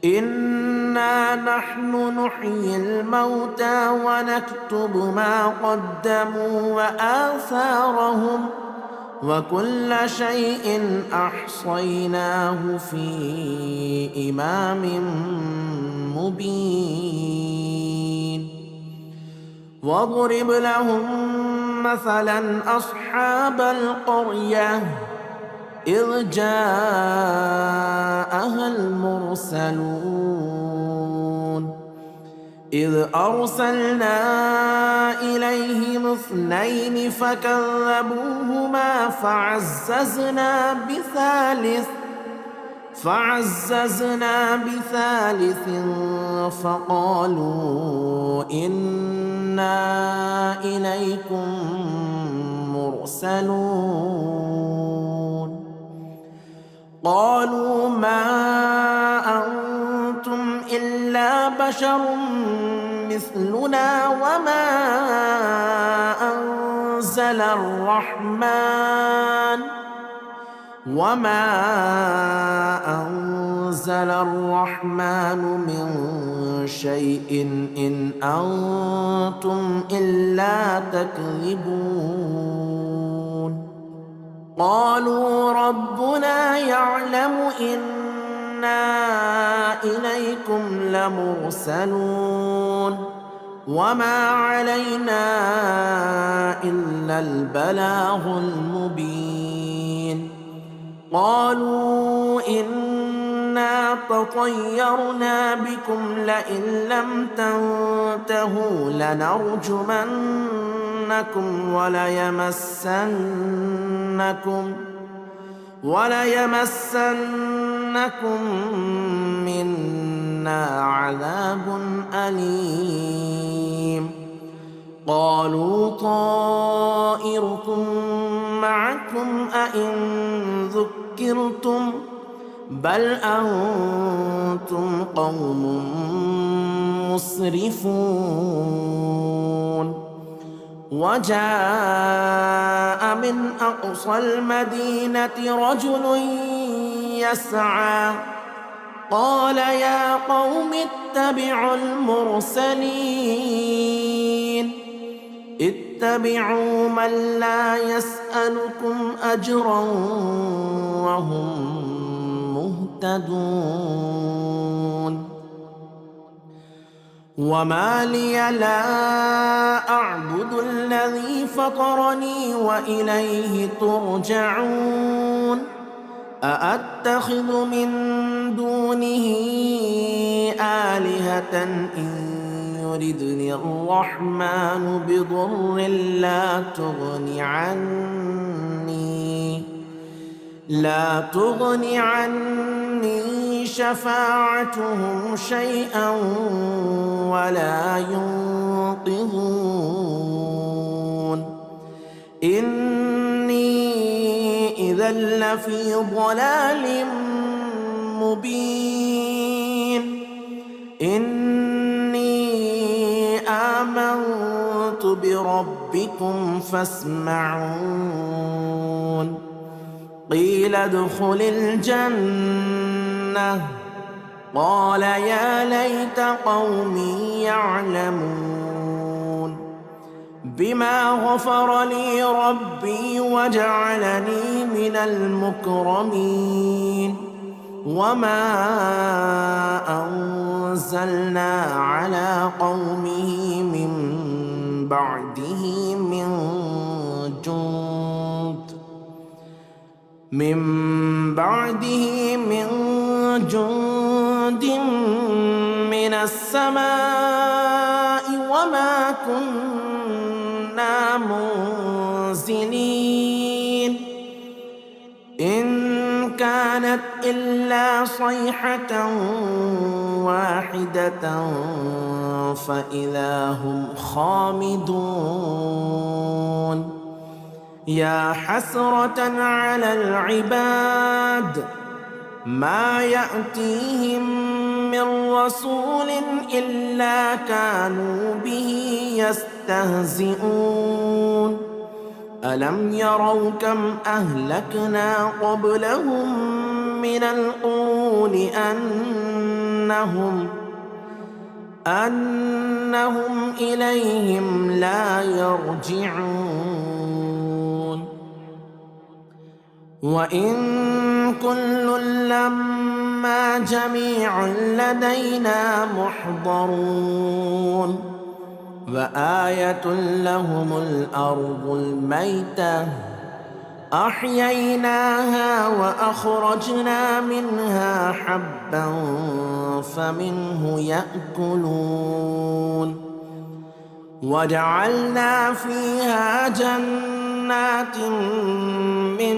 إنا نحن نحيي الموتى ونكتب ما قدموا وآثارهم وكل شيء أحصيناه في إمام مبين واضرب لهم مثلا أصحاب القرية إذ جاءها المرسلون إذ أرسلنا إليهم 2 فكذبوهما فعززنا بثالث فقالوا إنا إليكم مرسلون قالوا ما أنتم إلا بشر مثلنا وما أنزل الرحمن من شيء إن أنتم إلا تكذبون قالوا ربنا يعلم إنا إليكم لمرسلون وما علينا إلا البلاغ المبين قالوا إنا إنا تطيرنا بكم لئن لم تنتهوا لنرجمنكم وليمسنكم منا عذاب أليم. قالوا طائركم معكم أئن ذكرتم بل أنتم قوم مسرفون. وجاء من أقصى المدينة رجل يسعى قال يا قوم اتبعوا المرسلين اتبعوا من لا يسألكم أجرا وهم مهتدون. وما لي لا أعبد الذي فطرني وإليه ترجعون. أأتخذ من دونه آلهة إن يردني الرحمن بضر لا تغني عني شفاعتهم شيئا ولا ينقذون. إني إذا لفي ضلال مبين. إني آمنت بربكم فاسمعون. قيل ادخل الجنة قال يا ليت قومي يعلمون بما غفر لي ربي وجعلني من المكرمين. وما أنزلنا على قومه من بعده من جند من السماء وما كنا منزلين. إن كانت إلا صيحة واحدة فإذا هم خامدون. يا حسرة على العباد ما يأتيهم من رسول إلا كانوا به يستهزئون. ألم يروا كم أهلكنا قبلهم من القرون أنهم إليهم لا يرجعون. وإن كل لما جميع لدينا محضرون. وآية لهم الأرض الميتة أحييناها وأخرجنا منها حبا فمنه يأكلون. وجعلنا فيها جنات من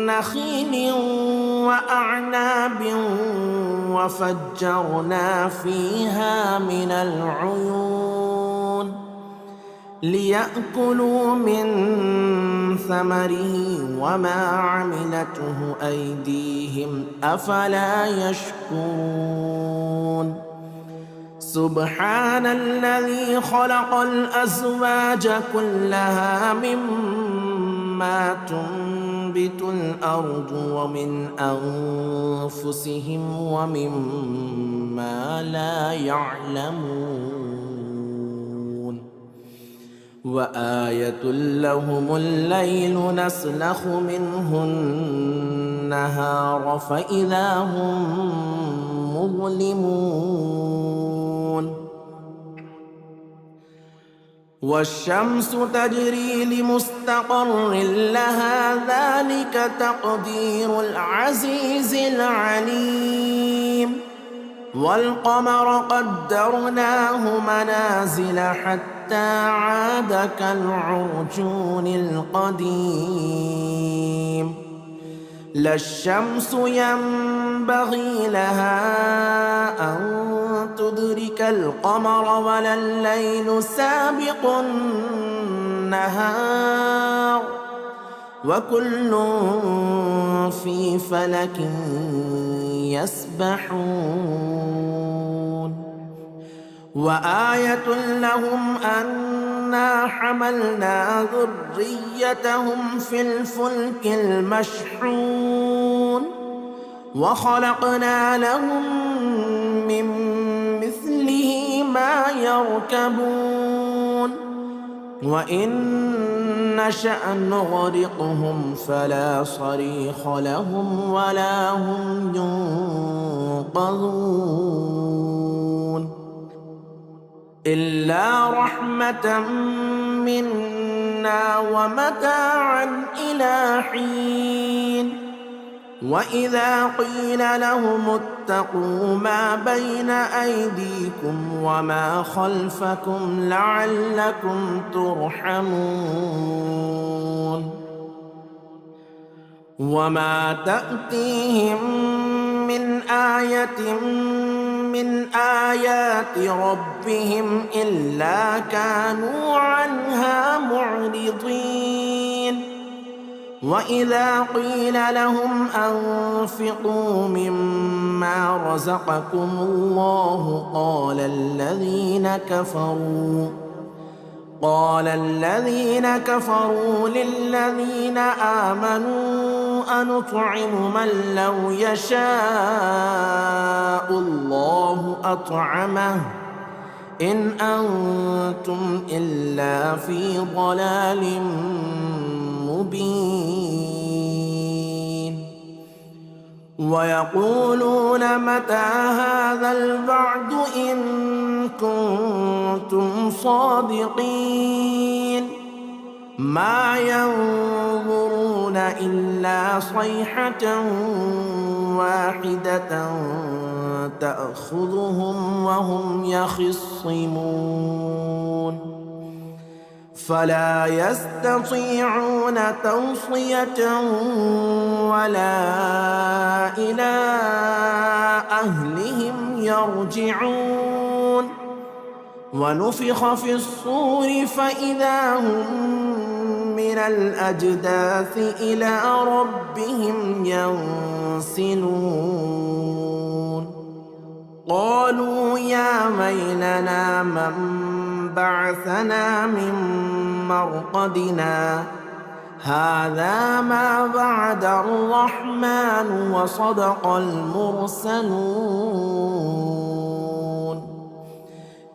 نخيل وأعناب وفجرنا فيها من العيون ليأكلوا من ثمره وما عملته أيديهم أفلا يشكرون. سبحان الذي خلق الأزواج كلها مما تنبت الأرض ومن أنفسهم ومما لا يعلمون. وآية لهم الليل نسلخ منه النهار فإذا هم مظلمون. والشمس تجري لمستقر لها ذلك تقدير العزيز العليم. والقمر قدرناه منازل حتى عاد كالعرجون القديم لا الشمس ينبغي لها أن تدرك القمر ولا الليل سابق النهار وكل في فلك يسبحون وآية لهم أنا حملنا ذريتهم في الفلك المشحون وخلقنا لهم من مثله ما يركبون وإن نشأ نغرقهم فلا صريخ لهم ولا هم ينقذون إلا رحمة منا ومتاعا إلى حين وإذا قيل لهم اتقوا ما بين أيديكم وما خلفكم لعلكم ترحمون وما تأتيهم من آية من آيات ربهم إلا كانوا عنها معرضين وإذا قيل لهم أنفقوا مما رزقكم الله قال الذين كفروا للذين آمنوا أنطعم من لو يشاء الله أطعمه إن أنتم إلا في ضلال مبين ويقولون متى هذا الوعد إن كنتم صادقين ما ينظرون إلا صيحة واحدة تأخذهم وهم يخصمون فلا يستطيعون توصية ولا إلى أهلهم يرجعون ونفخ في الصور فإذا هم من الأجداث إلى ربهم ينسلون قالوا يا ويلنا من بعثنا من مرقدنا هذا ما وعد الرحمن وصدق المرسلون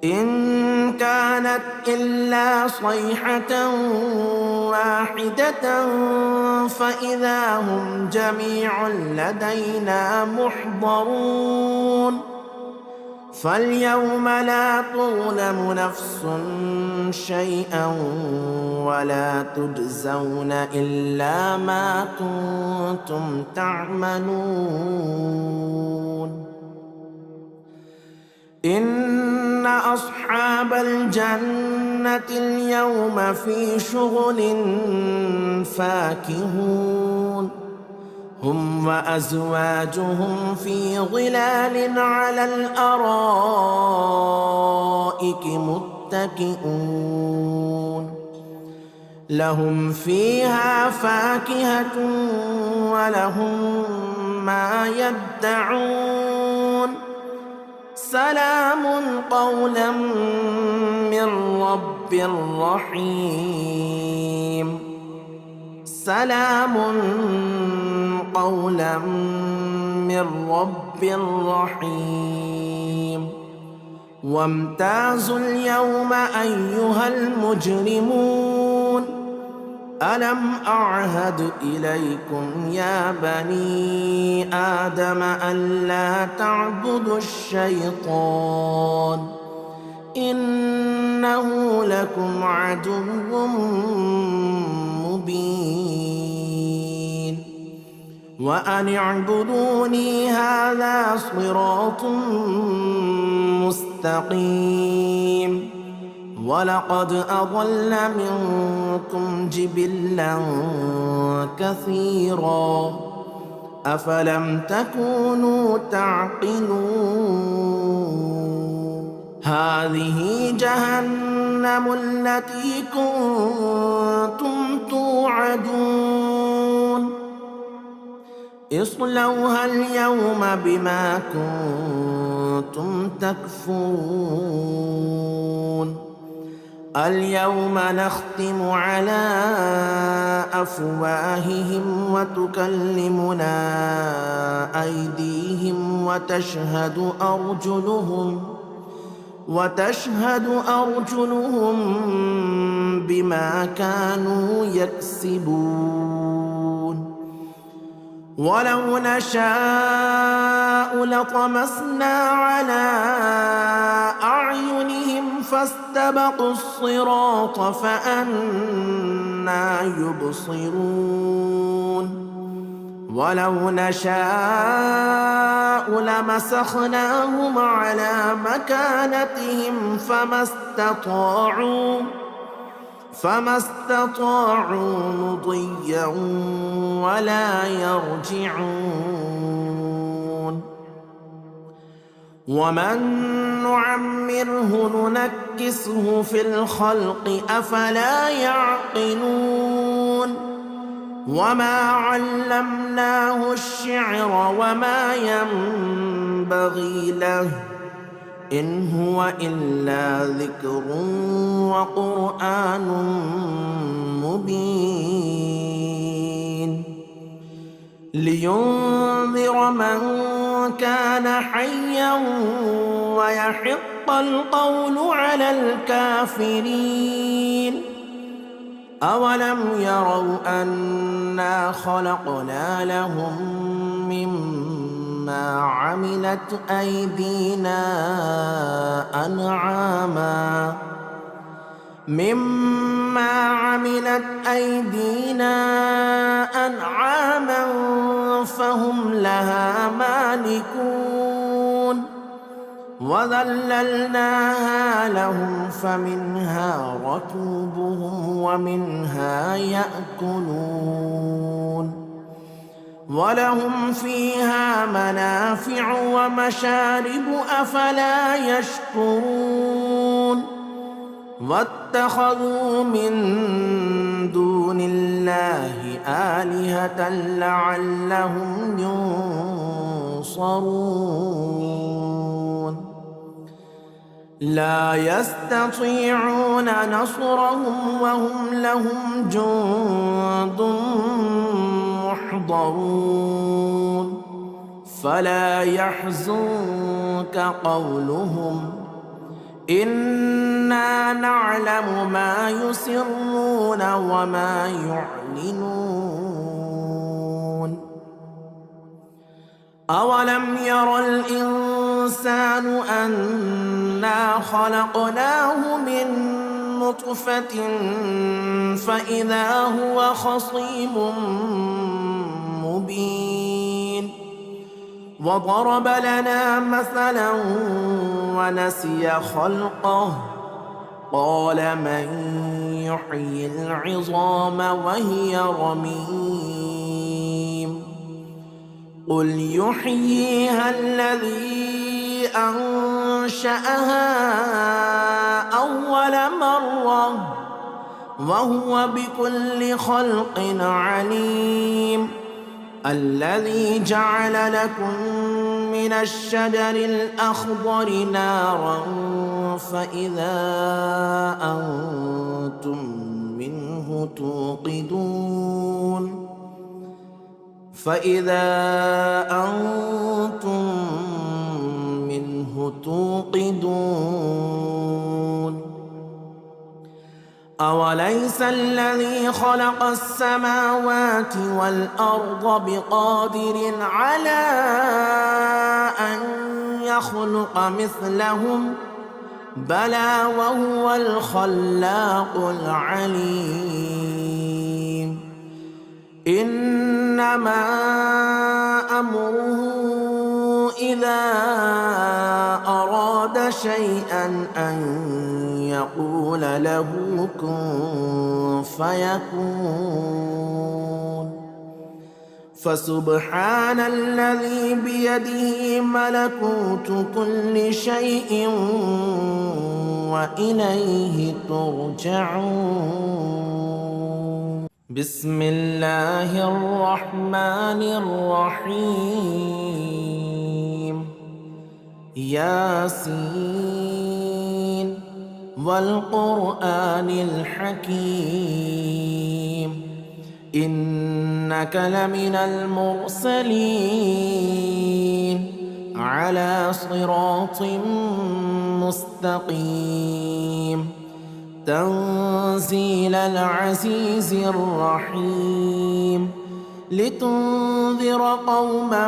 إن كانت إلا صيحة واحدة فإذا هم جميع لدينا محضرون فاليوم لا تظلم نفس شيئا ولا تجزون إلا ما كنتم تعملون إن أصحاب الجنة اليوم في شغل فاكهون هم وأزواجهم في ظلال على الأرائك متكئون لهم فيها فاكهة ولهم ما يدعون سلام قولا من رب رحيم سلام قولا من رب رحيم وامتازوا اليوم أيها المجرمون ألم أعهد إليكم يا بني آدم ألا تعبدوا الشيطان إنه لكم عدو مبين وأن اعبدوني هذا صراط مستقيم ولقد أضل منكم جبلا كثيرا أفلم تكونوا تعقلون هذه جهنم التي كنتم توعدون اصلوها اليوم بما كنتم تكفرون اليوم نختم على أفواههم وتكلمنا أيديهم وتشهد أرجلهم بما كانوا يكسبون ولو نشاء لطمسنا على أعينهم فاستبقوا الصراط فأنى يبصرون ولو نشاء لمسخناهم على مكانتهم فما استطاعوا مضيا ولا يرجعون ومن نعمره ننكسه في الخلق أفلا يعقلون وما علمناه الشعر وما ينبغي له إن هو إلا ذكر وقرآن مبين لينذر من كان حيا ويحق القول على الكافرين أولم يروا أنا خلقنا لهم مما عملت أيدينا أنعاما فهم لها مالكون وذللناها لهم فمنها ركوبهم ومنها يأكلون ولهم فيها منافع ومشارب أفلا يشكرون واتخذوا من دون الله آلهة لعلهم ينصرون لا يستطيعون نصرهم وهم لهم جند محضرون فلا يحزنك قولهم إنا نعلم ما يسرون وما يعلنون أولم ير الإنسان أنا خلقناه من نطفة فإذا هو خصيم مبين وضرب لنا مثلا ونسي خلقه قال من يحيي العظام وهي رميم قل يحييها الذي أنشأها أول مرة وهو بكل خلق عليم الذي جعل لكم من الشجر الأخضر نارا فإذا أنتم منه توقدون أوليس الذي خلق السماوات والأرض بقادر على أن يخلق مثلهم بلى وهو الخلاق العليم إنما أمره إذا أراد شيئا أن يقول له كن فيكون. فسبحان الذي بيده ملكوت كل شيء وإليه ترجعون. بسم الله الرحمن الرحيم. ياسين والقرآن الحكيم إنك لمن المرسلين على صراط مستقيم تنزيل العزيز الرحيم لتنذر قوما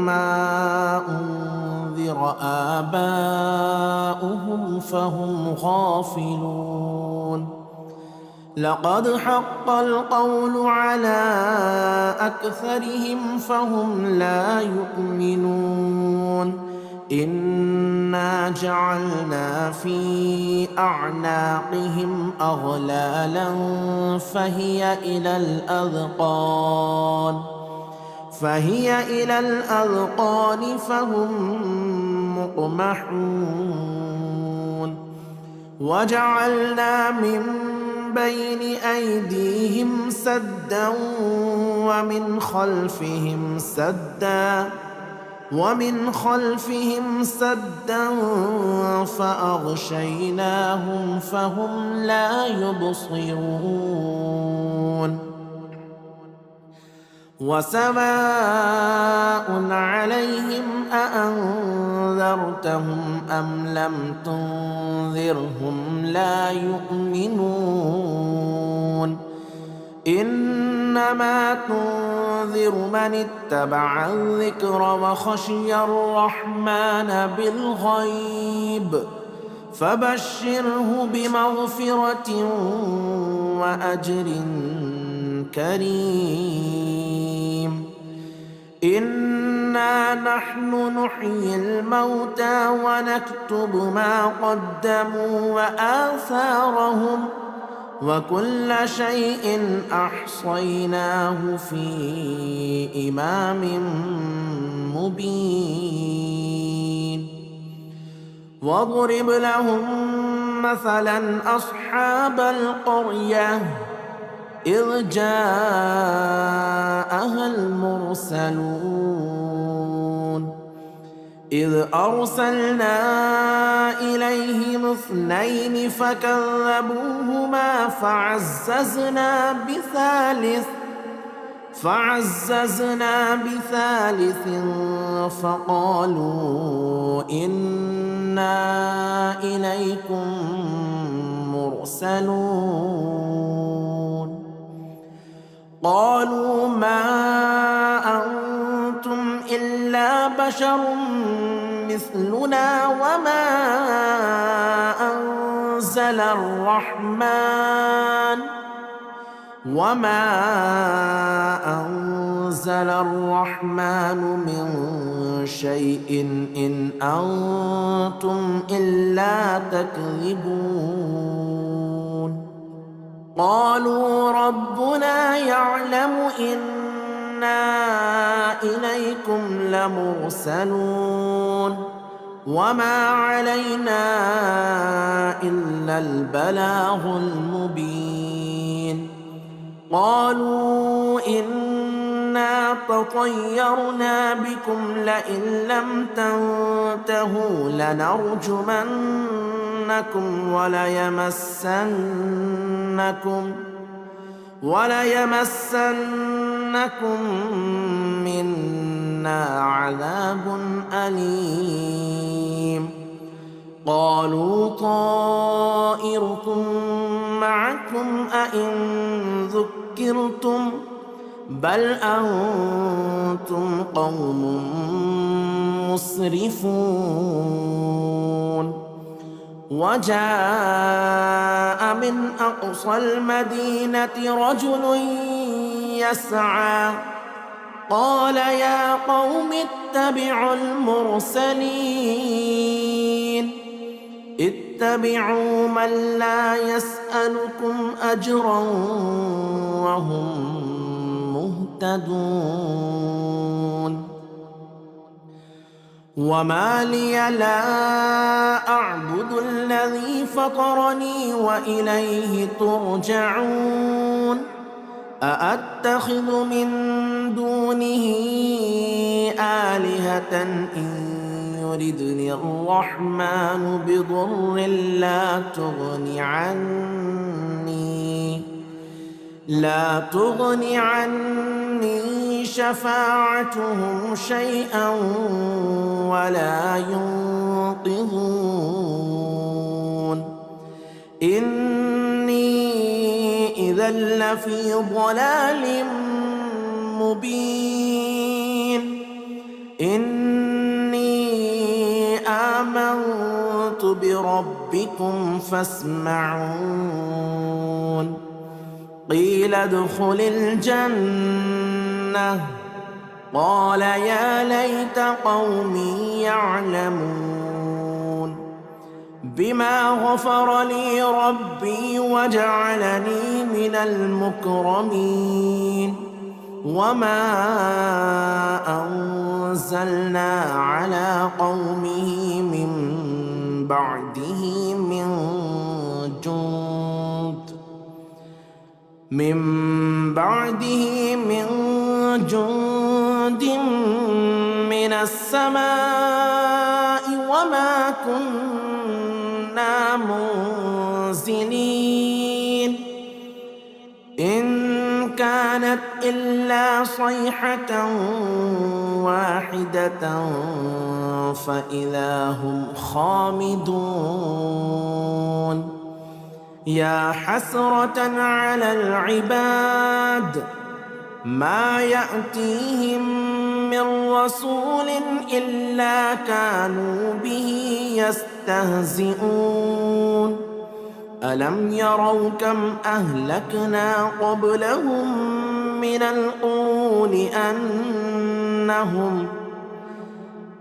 ما أنذر آباؤهم فهم غافلون. لقد حق القول على أكثرهم فهم لا يؤمنون. إنا جعلنا في أعناقهم أغلالا فهي إلى الأذقان فهم مقمحون. وجعلنا من بين أيديهم سدا ومن خلفهم سدا فأغشيناهم فهم لا يبصرون. وسواء عليهم أأنذرتهم أم لم تنذرهم لا يؤمنون. إنما تنذر من اتبع الذكر وخشي الرحمن بالغيب فبشره بمغفرة وأجر كريم. إنا نحن نحيي الموتى ونكتب ما قدموا وآثارهم وكل شيء أحصيناه في إمام مبين. واضرب لهم مثلا أصحاب القرية إذ جاءها المرسلون إذ أرسلنا إليهم 2 فكذبوهما فعززنا بثالث فقالوا إنا إليكم مرسلون. قالوا ما أنتم إلا بشر مثلنا وما أنزل الرحمن من شيء إن أنتم إلا تكذبون. قالوا ربنا يعلم إنا إليكم لمرسلون وما علينا إلا البلاغ المبين. قالوا إنا تطيرنا بكم لئن لم تنتهوا لنرجمنكم وليمسنكم منا عذاب أليم. قالوا طائركم معكم أئن ذكرتم بل أنتم قوم مسرفون. وجاء من أقصى المدينة رجل يسعى قال يا قوم اتبعوا المرسلين اتبعوا من لا يسألكم أجرا وهم مهتدون وما لي لا أعبد الذي فطرني وإليه ترجعون أأتخذ من دونه آلهة إن يردني الرحمن بضر لا تغني عني شفاعتهم شيئا ولا ينقذون إني إذا لفي ضلال مبين إني آمنت بربكم فاسمعون قيل ادخل الجنة قال يا ليت قومي يعلمون بما غفر لي ربي وجعلني من المكرمين وما أنزلنا على قومه من بعده من جند من السماء وما كنا منزلين إن كانت إلا صيحة واحدة فإذا هم خامدون يا حسرة على العباد ما يأتيهم من رسول إلا كانوا به يستهزئون ألم يروا كم أهلكنا قبلهم من القرون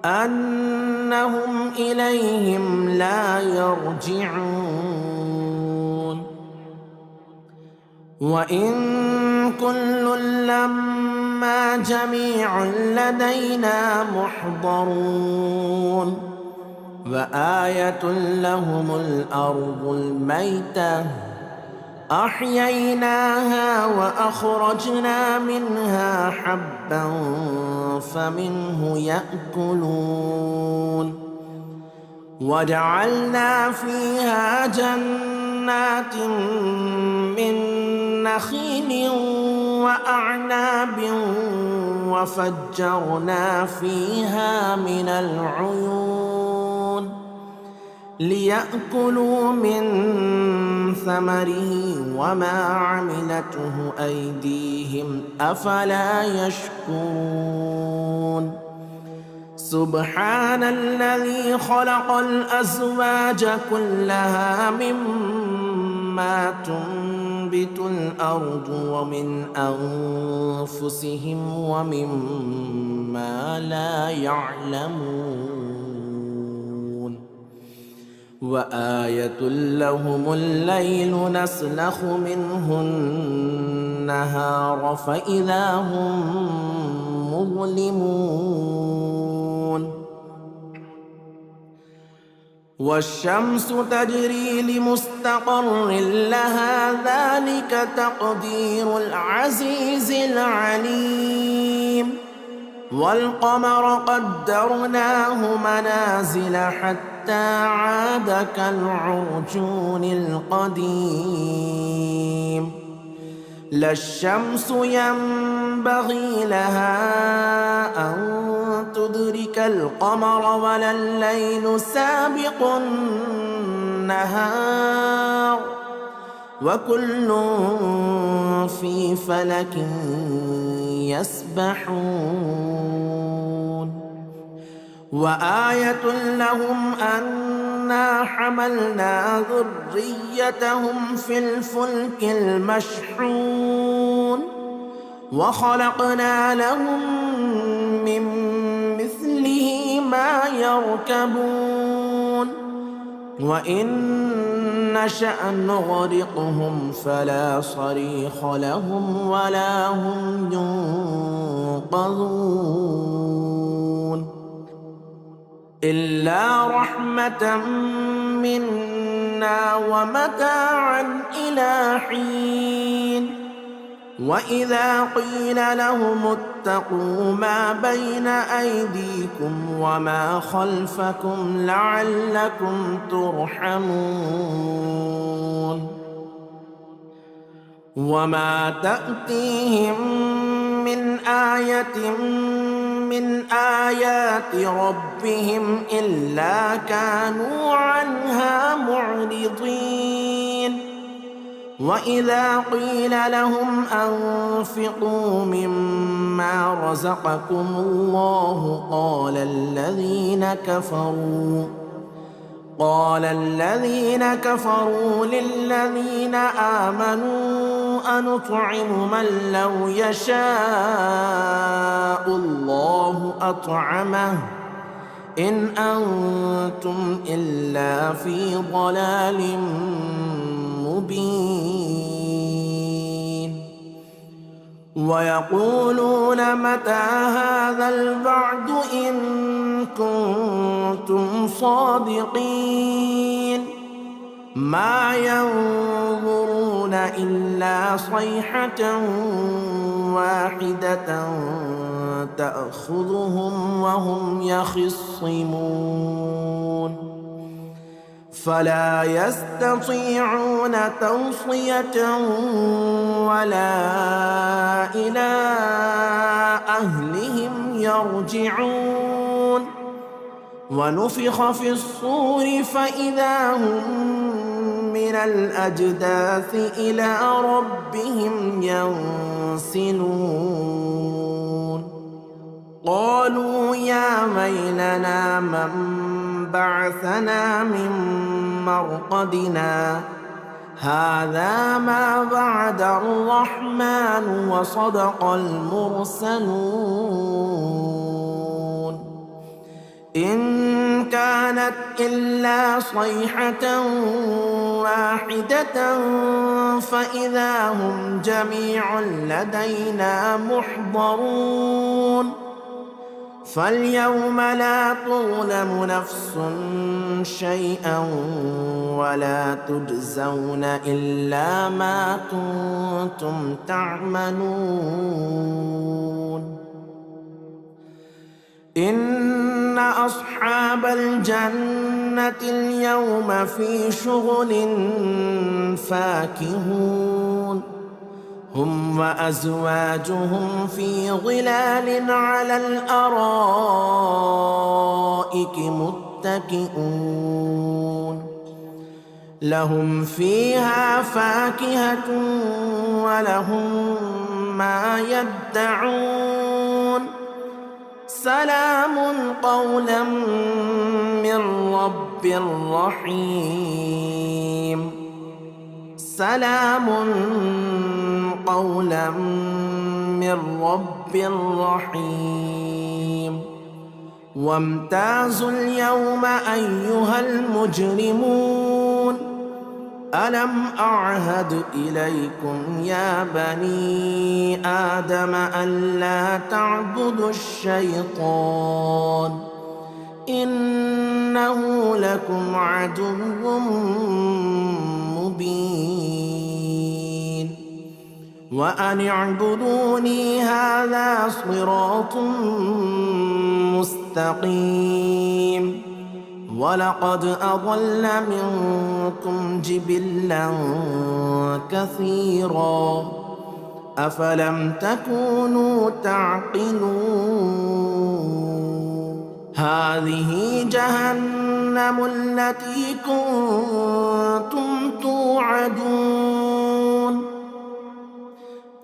أنهم إليهم لا يرجعون وإن كل لما جميع لدينا محضرون وآية لهم الأرض الميتة أحييناها وأخرجنا منها حبا فمنه يأكلون وجعلنا فيها جنات من نخيل وأعناب وفجرنا فيها من العيون ليأكلوا من ثمره وما عملته أيديهم أفلا يشكرون سبحان الذي خلق الأزواج كلها مما تنبت الأرض ومن أنفسهم ومما لا يعلمون وآية لهم الليل نسلخ منه النهار فإذا هم مظلمون والشمس تجري لمستقر لها ذلك تقدير العزيز العليم والقمر قدرناه منازل حتى عاد كالعرجون القديم لا الشمس ينبغي لها أن تدرك القمر ولا الليل سابق النهار وكل في فلك يسبحون وآية لهم أنا حملنا ذريتهم في الفلك المشحون وخلقنا لهم من مثله ما يركبون وإن نشأ نغرقهم فلا صريخ لهم ولا هم ينقذون إلا رحمة منا ومتاعا إلى حين وإذا قيل لهم اتقوا ما بين أيديكم وما خلفكم لعلكم ترحمون وما تأتيهم من آية من آيات ربهم إلا كانوا عنها معرضين وإذا قيل لهم أنفقوا مما رزقكم الله قال الذين كفروا للذين آمنوا أنطعم من لو يشاء الله أطعمه إن أنتم إلا في ضلال مبين ويقولون متى هذا الوعد إن كنتم صادقين ما ينظرون إلا صيحة واحدة تأخذهم وهم يخصمون فلا يستطيعون توصية ولا إلى أهلهم يرجعون ونفخ في الصور فإذا هم من الأجداث إلى ربهم ينسلون قالوا يا ويلنا من بعثنا من مرقدنا هذا ما وعد الرحمن وصدق المرسلون إن كانت إلا صيحة واحدة فإذا هم جميع لدينا محضرون فاليوم لا تظلم نفس شيئا ولا تجزون إلا ما كنتم تعملون إن أصحاب الجنة اليوم في شغل فاكهون هم وأزواجهم في ظلال على الأرائك متكئون لهم فيها فاكهة ولهم ما يدعون سلام قولا من رب رحيم سلام قولا من رب رحيم وامتازوا اليوم أيها المجرمون ألم أعهد إليكم يا بني آدم ألا تعبدوا الشيطان إنه لكم عدو مبين وأن اعبدوني هذا صراط مستقيم ولقد أضل منكم جبلا كثيرا أفلم تكونوا تعقلون هذه جهنم التي كنتم توعدون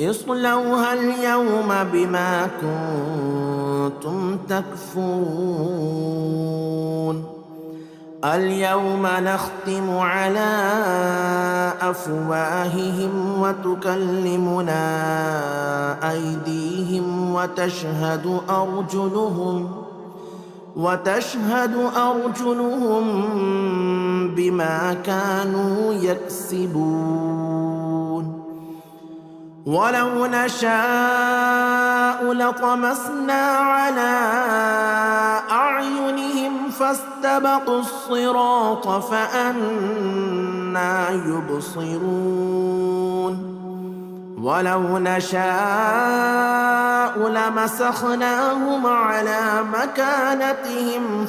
اصلوها اليوم بما كنتم تكفرون اليوم نختم على أفواههم وتكلمنا أيديهم وتشهد أرجلهم بما كانوا يكسبون ولو نشاء لطمسنا على أعينهم فاستبقوا الصراط فأنى يبصرون ولو نشاء لمسخناهم على مكانتهم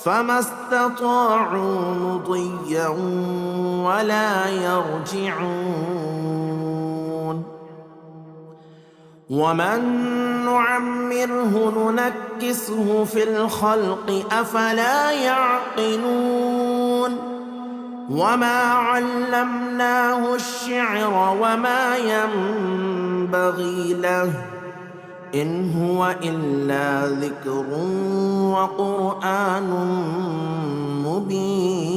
فما استطاعوا مضيا ولا يرجعون ومن نعمره ننكسه في الخلق أفلا يعقلون وما علمناه الشعر وما ينبغي له إن هو إلا ذكر وقرآن مبين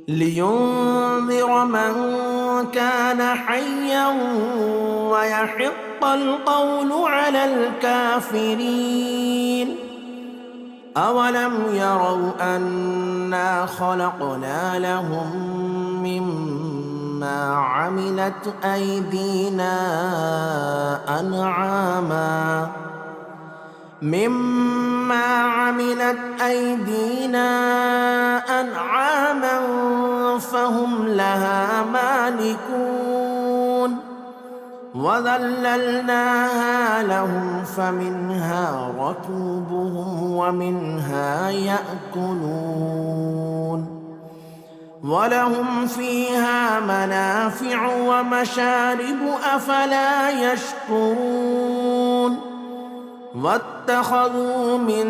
لينذر من كان حيا ويحق القول على الكافرين أولم يروا أنا خلقنا لهم مما عملت أيدينا أنعاما فهم لها مالكون وذللناها لهم فمنها ركوبهم ومنها يأكلون ولهم فيها منافع ومشارب أفلا يشكرون واتخذوا من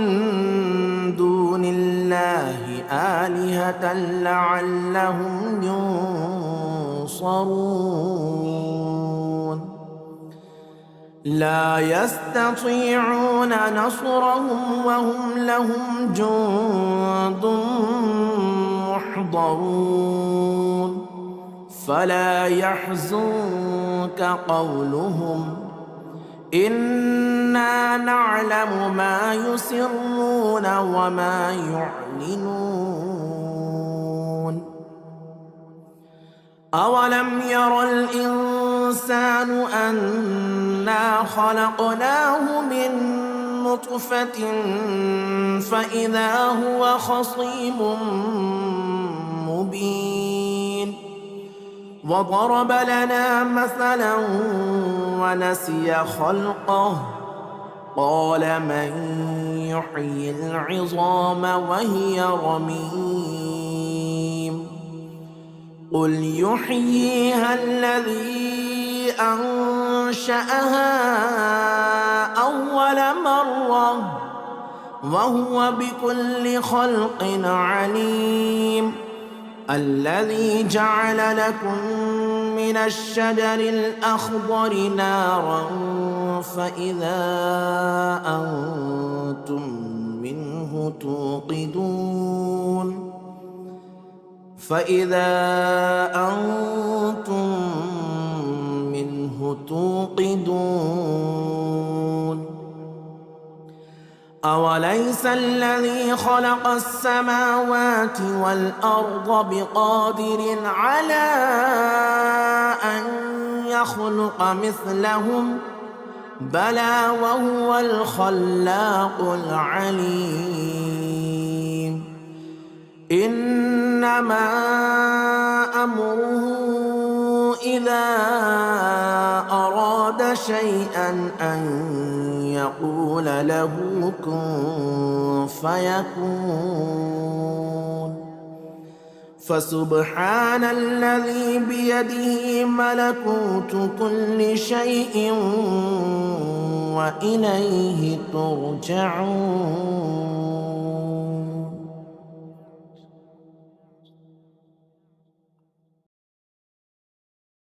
دون الله آلهة لعلهم ينصرون لا يستطيعون نصرهم وهم لهم جند محضرون فلا يحزنك قولهم إنا نعلم ما يسرون وما يعلنون أولم ير الإنسان أنا خلقناه من نطفة فإذا هو خصيم مبين وضرب لنا مثلا ونسي خلقه قال من يحيي العظام وهي رميم قل يحييها الذي أنشأها أول مرة وهو بكل خلق عليم الذي جعل لكم من الشجر الأخضر نارا فإذا أنتم منه توقدون أوليس الذي خلق السماوات والأرض بقادر على أن يخلق مثلهم بلى وهو الخلاق العليم إنما أمره إذا أراد شيئا أن يقول له كن فيكون فسبحان الذي بيده ملكوت كل شيء وإليه ترجعون.